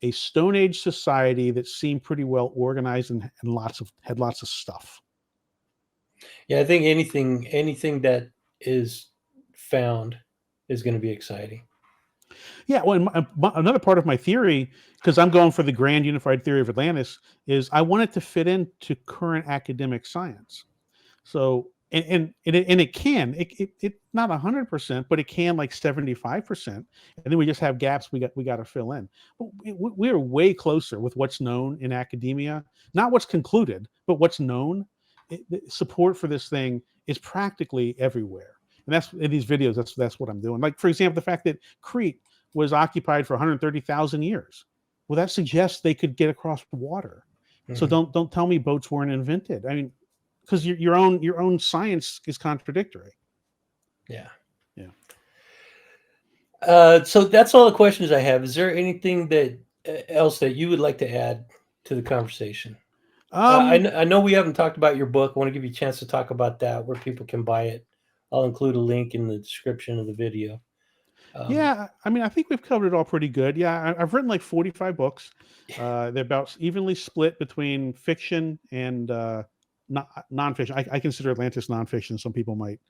a Stone Age society that seemed pretty well organized and had lots of stuff. Yeah, I think anything that is found is going to be exciting. Yeah, well, another part of my theory, because I'm going for the grand unified theory of Atlantis, is I want it to fit into current academic science. So, and it can, it not 100%, but it can like 75%, and then we just have gaps we got to fill in. But we're way closer with what's known in academia, not what's concluded, but what's known. Support for this thing is practically everywhere, and that's in these videos. That's what I'm doing. Like, for example, the fact that Crete was occupied for 130,000 years. Well, that suggests they could get across water. So don't tell me boats weren't invented. I mean, because your own science is contradictory. Yeah. Yeah. So that's all the questions I have. Is there anything that else that you would like to add to the conversation? Um, I know we haven't talked about your book. I want to give you a chance to talk about that, where people can buy it. I'll include a link in the description of the video. Um, yeah, I mean, I think we've covered it all pretty good. Yeah, I've written like 45 books. They're about evenly split between fiction and nonfiction. I consider Atlantis nonfiction. Some people might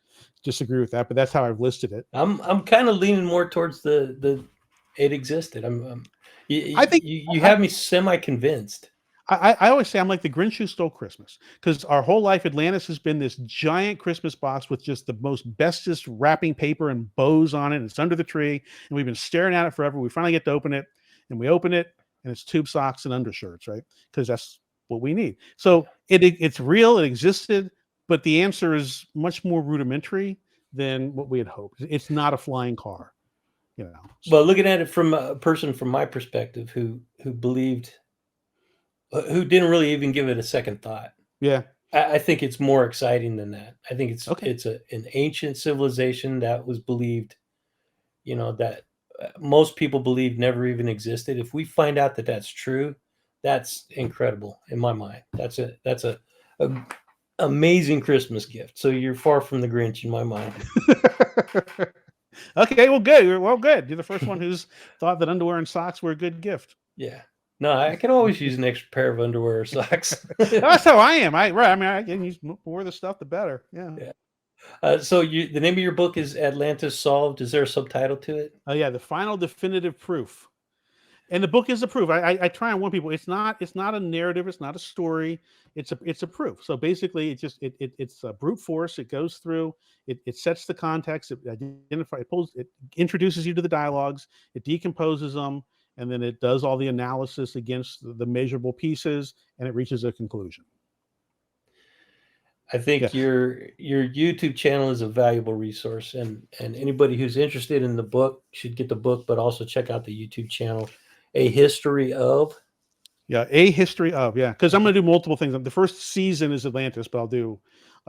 disagree with that, but that's how I've listed it. I'm kind of leaning more towards the it existed. I think You have me semi convinced. I always say I'm like the Grinch who stole Christmas because our whole life Atlantis has been this giant Christmas box with just the most bestest wrapping paper and bows on it. And it's under the tree, and we've been staring at it forever. We finally get to open it, and we open it, and it's tube socks and undershirts, right? Because that's what we need. So it's real, it existed, but the answer is much more rudimentary than what we had hoped. It's not a flying car, you know. Well, So looking at it from a person from my perspective who believed, who didn't really even give it a second thought. yeah, I think it's more exciting than that. I think okay. it's an ancient civilization that was believed, that most people believe never even existed. If we find out that that's true, that's incredible in my mind. A amazing Christmas gift. So you're far from the Grinch in my mind. Okay, well, good. Well, good. You're the first one who's thought that underwear and socks were a good gift. Yeah. No, I can always use an extra pair of underwear or socks. That's how I am. Right. I mean, I can use more of the stuff, the better. Yeah. Yeah. So the name of your book is Atlantis Solved. Is there a subtitle to it? Oh yeah, the final definitive proof. And the book is a proof. I try and warn people. It's not a narrative. It's not a story. It's a proof. So basically, it's a brute force. It goes through. It sets the context. It identifies. It introduces you to the dialogues. It decomposes them, and then it does all the analysis against the measurable pieces, and it reaches a conclusion. I Yeah, think your YouTube channel is a valuable resource, and anybody who's interested in the book should get the book, but also check out the YouTube channel, A History of. yeah. A history of, yeah. Because I'm going to do multiple things. The first season is Atlantis, but I'll do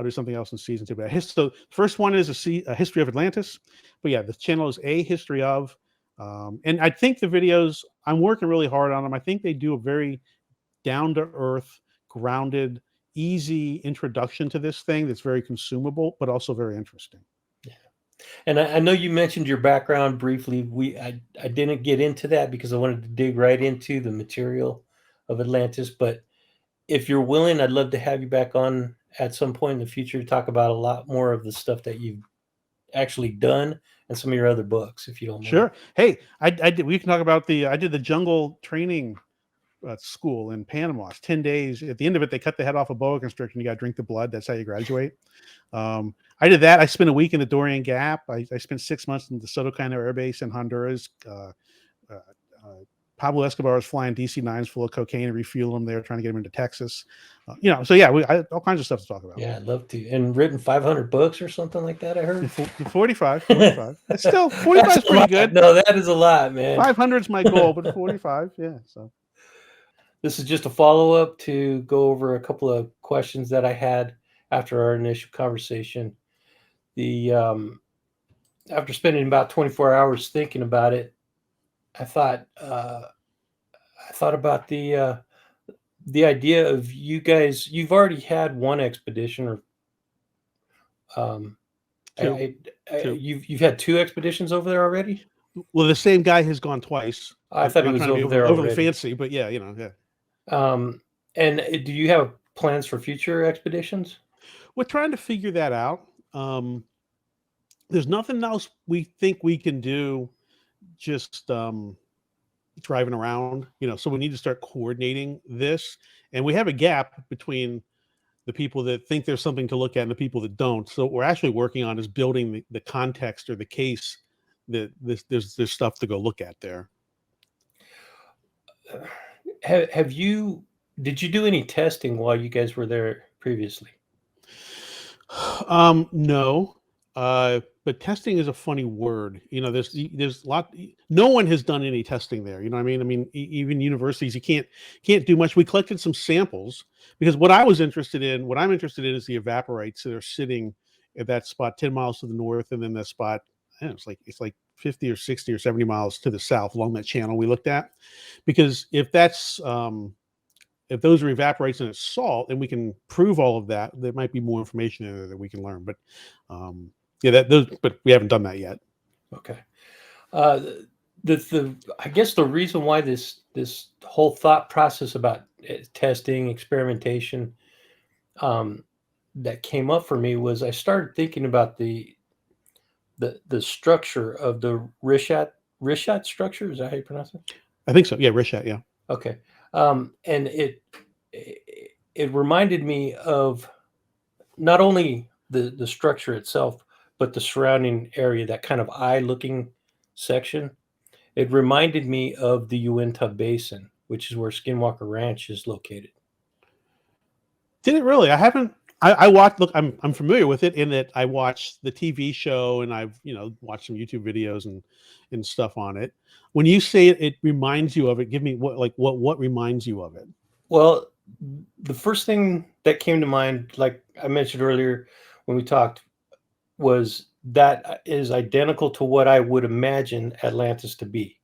something else in season two. But so the first one is a history of Atlantis. But yeah, the channel is A History of. And I think the videos, I'm working really hard on them. I think they do a very down to earth, grounded, easy introduction to this thing that's very consumable, but also very interesting. And I know you mentioned your background briefly. I didn't get into that because I wanted to dig right into the material of Atlantis. But if you're willing, I'd love to have you back on at some point in the future to talk about a lot more of the stuff that you've actually done and some of your other books, if you don't mind. Sure. Hey, I did. We can talk about I did the jungle training school in Panama. It's 10 days. At the end of it, they cut the head off a boa constrictor and you got to drink the blood. That's how you graduate. I did that. I spent a week in the Darien Gap. I spent 6 months in the Soto Cano Air Base in Honduras. Uh, Pablo Escobar was flying DC-9s full of cocaine and refueling them there, trying to get them into Texas. So yeah, all kinds of stuff to talk about. Yeah, I'd love to. And written 500 books or something like that, I heard. 45. It's still 45 is pretty good. No, that is a lot, man. 500 is my goal, but 45, yeah. So this is just a follow-up to go over a couple of questions that I had after our initial conversation. The After spending about 24 hours thinking about it, I thought about the idea of you guys. You've already had one expedition, or two. you've had two expeditions over there already. Well, the same guy has gone twice. I thought he I'm was trying to be over there overly already. fancy, but yeah, yeah. And do you have plans for future expeditions? We're trying to figure that out. There's nothing else we think we can do just driving around, so we need to start coordinating this. And we have a gap between the people that think there's something to look at and the people that don't. So what we're actually working on is building the context or the case that there's stuff to go look at there. Did you do any testing while you guys were there previously? No. But testing is a funny word. There's a lot. No one has done any testing there. You know what I mean? I mean, even universities, you can't do much. We collected some samples because what I'm interested in is the evaporites that are sitting at that spot 10 miles to the north, and then that spot, I don't know, it's like 50 or 60 or 70 miles to the south along that channel we looked at. Because if those are evaporates and it's salt, and we can prove all of that, there might be more information in there that we can learn. But yeah, but we haven't done that yet. Okay. Uh, I guess the reason why this whole thought process about testing, experimentation, um, that came up for me was I started thinking about the structure of the Reshat structure. Is that how you pronounce it? I think so. Yeah, Rishat. Yeah. Okay. And it reminded me of not only the structure itself, but the surrounding area, that kind of eye looking section. It reminded me of the Uinta Basin, which is where Skinwalker Ranch is located. Did it really? I haven't. I watched. Look, I'm familiar with it in that I watched the TV show, and I've watched some YouTube videos and stuff on it. When you say it reminds you of it, give me what reminds you of it? Well, the first thing that came to mind, like I mentioned earlier when we talked, was that is identical to what I would imagine Atlantis to be.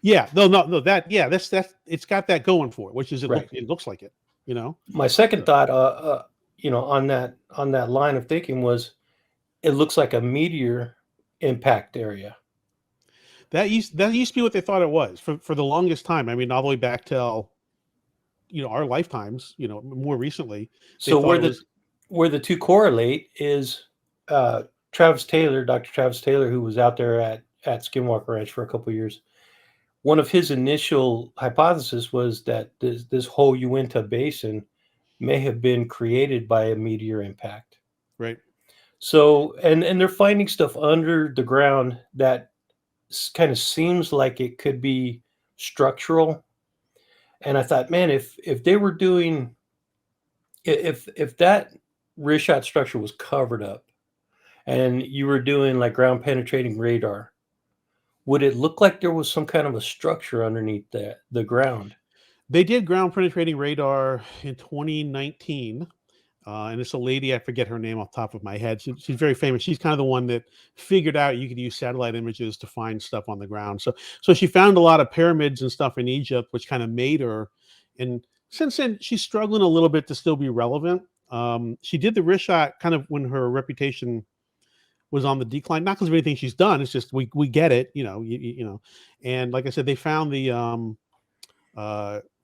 Yeah, no. That's it's got that going for it, which is Right. it looks like it. You know. My second thought, on that line of thinking was, it looks like a meteor impact area. That used to be what they thought it was for the longest time. I mean, all the way back till our lifetimes. More recently, they So thought it was. where the two correlate is Travis Taylor, Dr. Travis Taylor, who was out there at Skinwalker Ranch for a couple of years. One of his initial hypotheses was that this whole Uinta Basin may have been created by a meteor impact. Right. So, and they're finding stuff under the ground that kind of seems like it could be structural. And I thought, man, if they were doing, if that Reshat structure was covered up, and you were doing like ground penetrating radar, would it look like there was some kind of a structure underneath the ground? They did ground penetrating radar in 2019. And it's a lady, I forget her name off the top of my head. She's very famous. She's kind of the one that figured out you could use satellite images to find stuff on the ground. So she found a lot of pyramids and stuff in Egypt, which kind of made her. And since then, she's struggling a little bit to still be relevant. She did the Rishat kind of when her reputation was on the decline, not because of anything she's done. It's just we get it, And like I said, they found the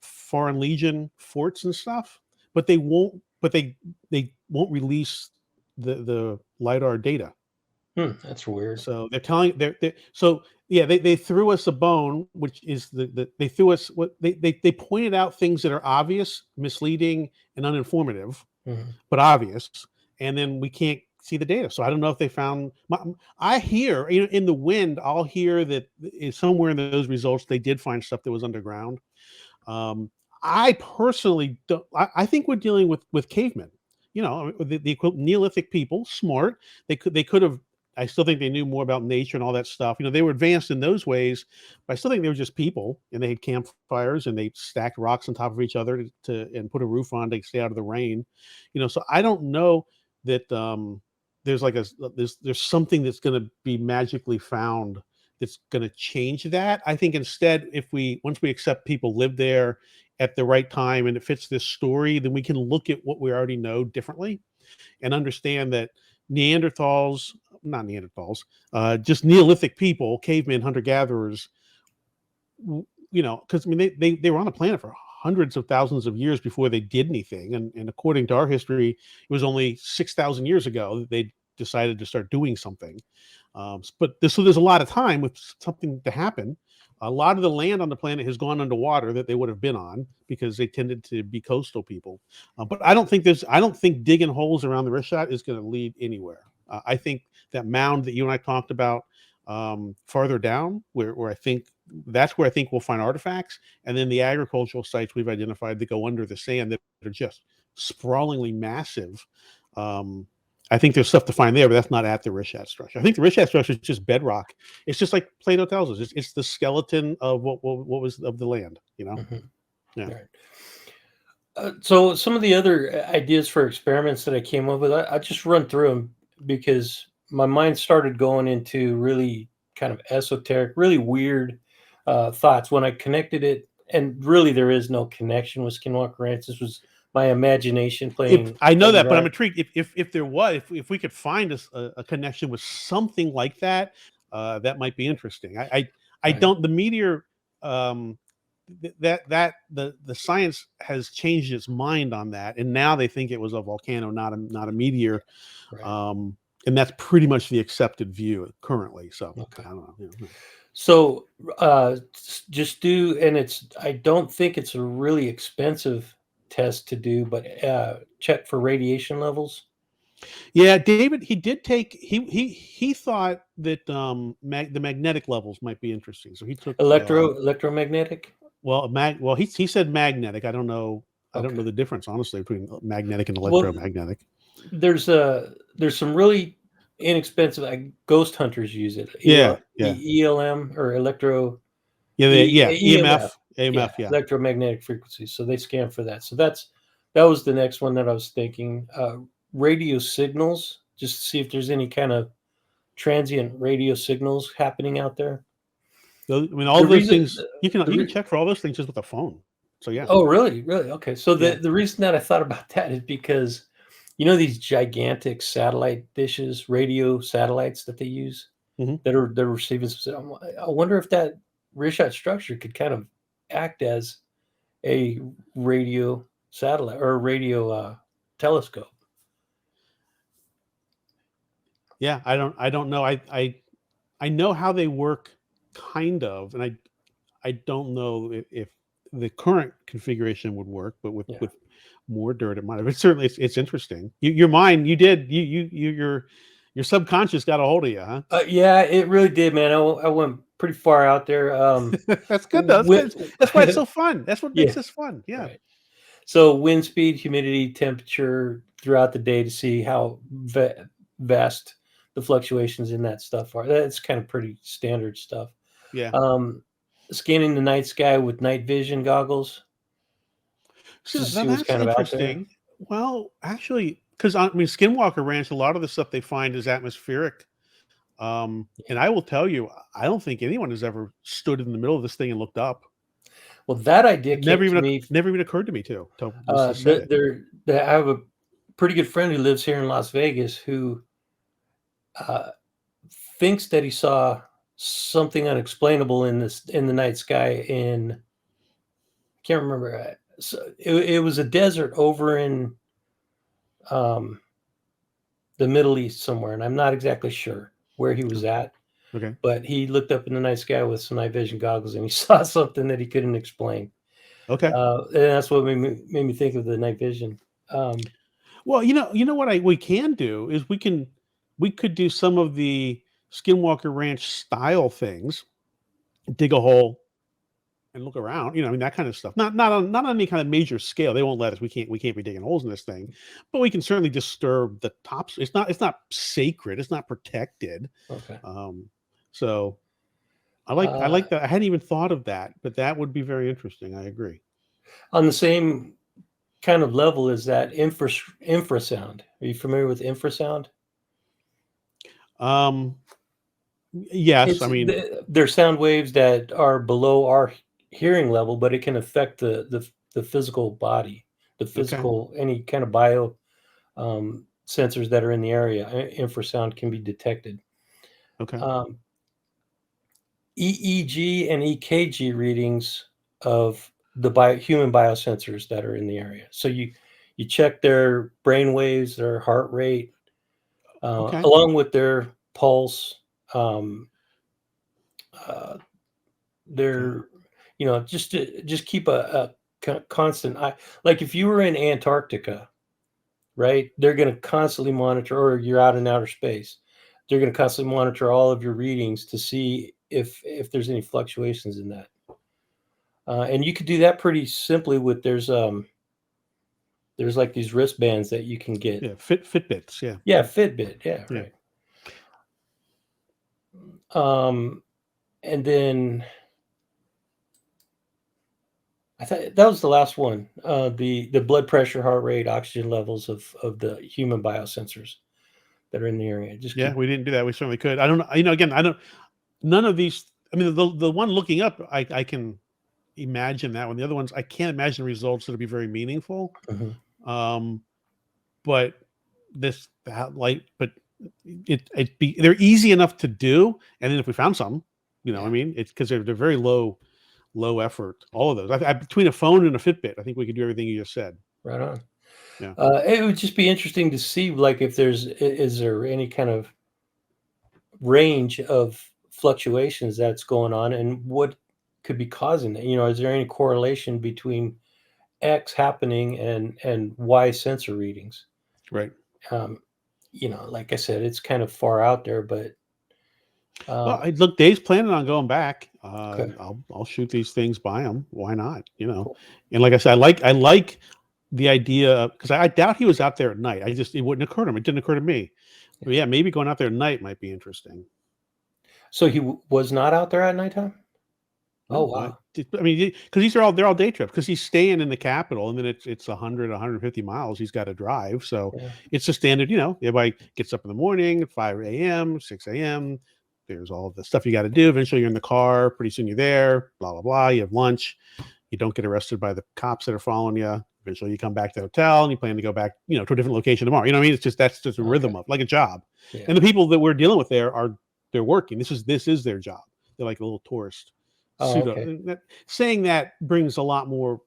Foreign Legion forts and stuff, but they won't release the lidar data. That's weird. So they're telling they threw us a bone, which is they threw us what they pointed out things that are obvious, misleading, and uninformative, but obvious, and then we can't see the data. So I don't know if they found. I hear in the wind, I'll hear that somewhere in those results they did find stuff that was underground. I personally don't. I think we're dealing with cavemen. The Neolithic people, smart. They could have. I still think they knew more about nature and all that stuff. They were advanced in those ways, but I still think they were just people, and they had campfires and they stacked rocks on top of each other and put a roof on to stay out of the rain. So I don't know that there's there's something that's going to be magically found that's going to change that. I think instead, once we accept people lived there at the right time and it fits this story, then we can look at what we already know differently and understand that just Neolithic people, cavemen, hunter-gatherers, because they were on the planet for hundreds of thousands of years before they did anything. And according to our history, it was only 6,000 years ago that they decided to start doing something. So there's a lot of time with something to happen. A lot of the land on the planet has gone underwater that they would have been on because they tended to be coastal people. But I don't think digging holes around the Reshat is going to lead anywhere. I think that mound that you and I talked about farther down, where I think we'll find artifacts, and then the agricultural sites we've identified that go under the sand that are just sprawlingly massive. I think there's stuff to find there, but that's not at the Reshat structure. I think the Reshat structure is just bedrock. It's just like Plato tells us. It's the skeleton of what was of the land. Mm-hmm. Yeah. Right. So some of the other ideas for experiments that I came up with, I just run through them because my mind started going into really kind of esoteric, really weird thoughts when I connected it. And really, there is no connection with Skinwalker Ranch. This was my imagination If playing I know playing that, but I'm God. intrigued if there was if we could find a connection with something like that, that might be interesting. I Right, don't the meteor um, that the science has changed its mind on that, and now they think it was a volcano, not a meteor, right. um, and that's pretty much the accepted view currently. So Okay. I don't know. So just do, and I don't think it's a really expensive test to do, but check for radiation levels. Yeah, David, he did take he thought that the magnetic levels might be interesting. So he took Electromagnetic. well he said magnetic. I don't Okay. know the difference honestly between magnetic and Well, electromagnetic. there's some really inexpensive, like ghost hunters use it. Yeah, yeah. ELM or Yeah, EMF. Yeah, EMF, yeah. electromagnetic frequencies. So they scan for that. So that was the next one that I was thinking. Radio signals, just to see if there's any kind of transient radio signals happening out there. I mean all The those reason, things the you can re- check for all those things just with a phone. So yeah. oh really, really? Okay. So Yeah. the reason that I thought about that is because these gigantic satellite dishes, radio satellites that they use Hmm. that are receiving. I wonder if that Reshat structure could kind of act as a radio satellite or a radio telescope. Yeah, I don't know. I know how they work kind of, and I don't know if the current configuration would work, but Yeah. with more dirt, it might have. But certainly, it's interesting. Your mind, you did, your subconscious got a hold of you, huh? Yeah, it really did, man. I went pretty far out there. That's good though. That's Wi- good. That's why it's so fun. That's what makes yeah, this fun. Yeah, right. So wind speed, humidity, temperature throughout the day to see how vast the fluctuations in that stuff are. That's kind of pretty standard stuff. yeah. Um, Scanning the night sky with night vision goggles So to now see what's that's kind of out there. interesting. Well, actually, because I mean, Skinwalker Ranch, a lot of the stuff they find is atmospheric. And I will tell you, I don't think anyone has ever stood in the middle of this thing and looked up. Well, that idea It came to me. never even occurred to me to just said it. I have a pretty good friend who lives here in Las Vegas who uh, thinks that he saw something unexplainable in the night sky in, I can't remember. So it was a desert over in um, the Middle East somewhere, and I'm not exactly sure where he was at. Okay. But he looked up in the night sky with some night vision goggles, and he saw something that he couldn't explain. Okay. And that's what made me think of the night vision. Um, Well, you know what we can do is we could do some of the Skinwalker Ranch style things, dig a hole and look around, I mean that kind of stuff. Not on any kind of major scale. They won't let us. We can't be digging holes in this thing, but we can certainly disturb the tops. It's not sacred. It's not protected. okay. Um, so I Uh, like that. I hadn't even thought of that, but that would be very interesting. I agree. on the same kind of level as that infrasound. Are you familiar with infrasound? Um, yes, It's I mean, they're sound waves that are below our hearing level, but it can affect the physical body, the okay, physical any kind of bio sensors that are in the area. Infrasound can be detected. okay, Um, EEG and EKG readings of the human biosensors that are in the area. So you check their brain waves, their heart rate, okay, along with their pulse, um, uh, okay, their just keep a constant eye. Like if you were in Antarctica, right? They're going to constantly monitor, or you're out in outer space. They're going to constantly monitor all of your readings to see if there's any fluctuations in that. And you could do that pretty simply with there's like these wristbands that you can get. yeah, Fitbits, yeah, Yeah, Fitbit. Yeah, yeah. right. Um, and then I thought that was the last one. The blood pressure, heart rate, oxygen levels of the human biosensors. that are in the area. Just Yeah, keep. we didn't do that. We certainly could. I don't know. Again, I don't. None of these. I mean, the one looking up, I can imagine that one. The other ones, I can't imagine results that'll be very meaningful. Mhm. But but they're easy enough to do. And then if we found some, Yeah. I mean, it's because they're very low effort. All of those. Between a phone and a Fitbit, I think we could do everything you just said. Right on. Yeah. It would just be interesting to see, like, if is there any kind of range of fluctuations that's going on, and what could be causing it. Is there any correlation between X happening and Y sensor readings? Right. Um, like I said, it's kind of far out there, but Well, look, Dave's planning on going back. okay, I'll shoot these things by him. Why not? cool. And like I said, I like the idea because I doubt he was out there at night. It wouldn't occur to him. It didn't occur to me. But yeah, maybe going out there at night might be interesting. So he was not out there at nighttime? Oh, wow. I mean, because they're all day trips. Because he's staying in the capital, and then it's 150 miles he's got to drive. So Yeah. it's a standard. Everybody gets up in the morning at 5 a.m., 6 a.m. There's all the stuff you got to do. Eventually, you're in the car. Pretty soon, you're there. Blah blah blah. You have lunch. You don't get arrested by the cops that are following you. Eventually, you come back to the hotel, and you plan to go back, to a different location tomorrow. You know what I mean? That's just a rhythm of like a job. Yeah. And the people that we're dealing with they're working. This is their job. They're like a little tourist. Pseudo. Okay. Saying that brings a lot more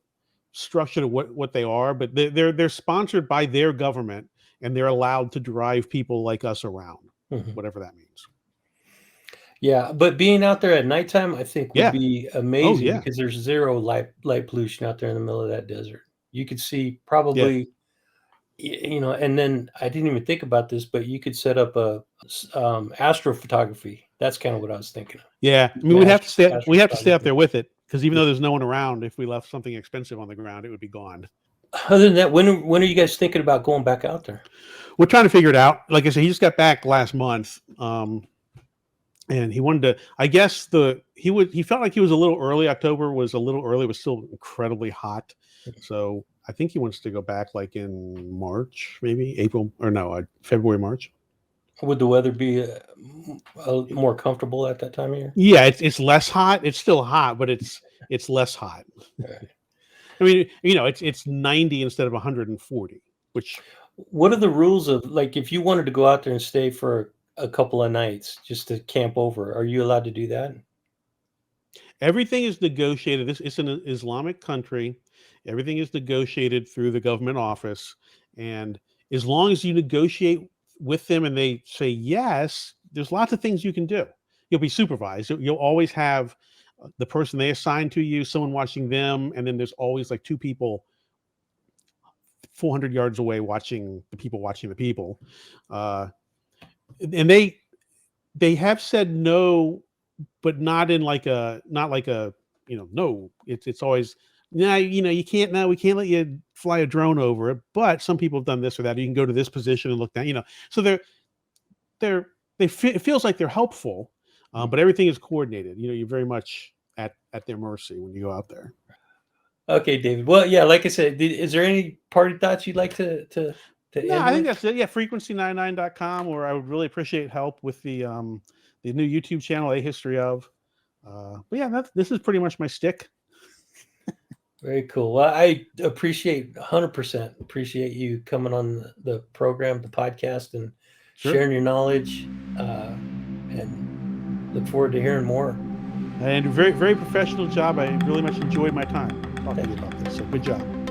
structure to what they are, but they're sponsored by their government, and they're allowed to drive people like us around, whatever that means. Yeah, but being out there at nighttime, I think would be amazing because there's zero light pollution out there in the middle of that desert. You could see probably, and then I didn't even think about this, but you could set up a astrophotography. That's kind of what I was thinking of. Yeah, I mean, we have to stay up there with it because even though there's no one around, if we left something expensive on the ground, it would be gone. Other than that, when are you guys thinking about going back out there? We're trying to figure it out. Like I said, he just got back last month. And he wanted to, I guess he felt like he was a little early. October was a little early. It was still incredibly hot. So I think he wants to go back like in March, maybe February, March. Would the weather be more comfortable at that time of year? Yeah, it's less hot. It's still hot, but it's less hot. Right. I mean, it's 90 instead of 140, what are the rules of, like, if you wanted to go out there and stay for a couple of nights just to camp over, are you allowed to do that? Everything is negotiated. It's an Islamic country. Everything is negotiated through the government office. And as long as you negotiate with them and they say yes, there's lots of things you can do. You'll be supervised. You'll always have the person they assign to you, someone watching them. And then there's always like two people 400 yards away watching the people. And they have said no, but not like a no. It's always you can't. No, we can't let you fly a drone over it. But some people have done this or that. You can go to this position and look down. So it feels like they're helpful, but everything is coordinated. You're very much at their mercy when you go out there. Okay, David. Well, yeah, like I said, is there any party thoughts you'd like to No, I think that's it. Yeah, frequency99.com, or I would really appreciate help with the new YouTube channel, A History of. But yeah, this is pretty much my stick. Very cool. Well, I 100% appreciate you coming on the program, the podcast, and sharing your knowledge, and look forward to hearing more. And very, very professional job. I really much enjoyed my time talking to you about this. So good job.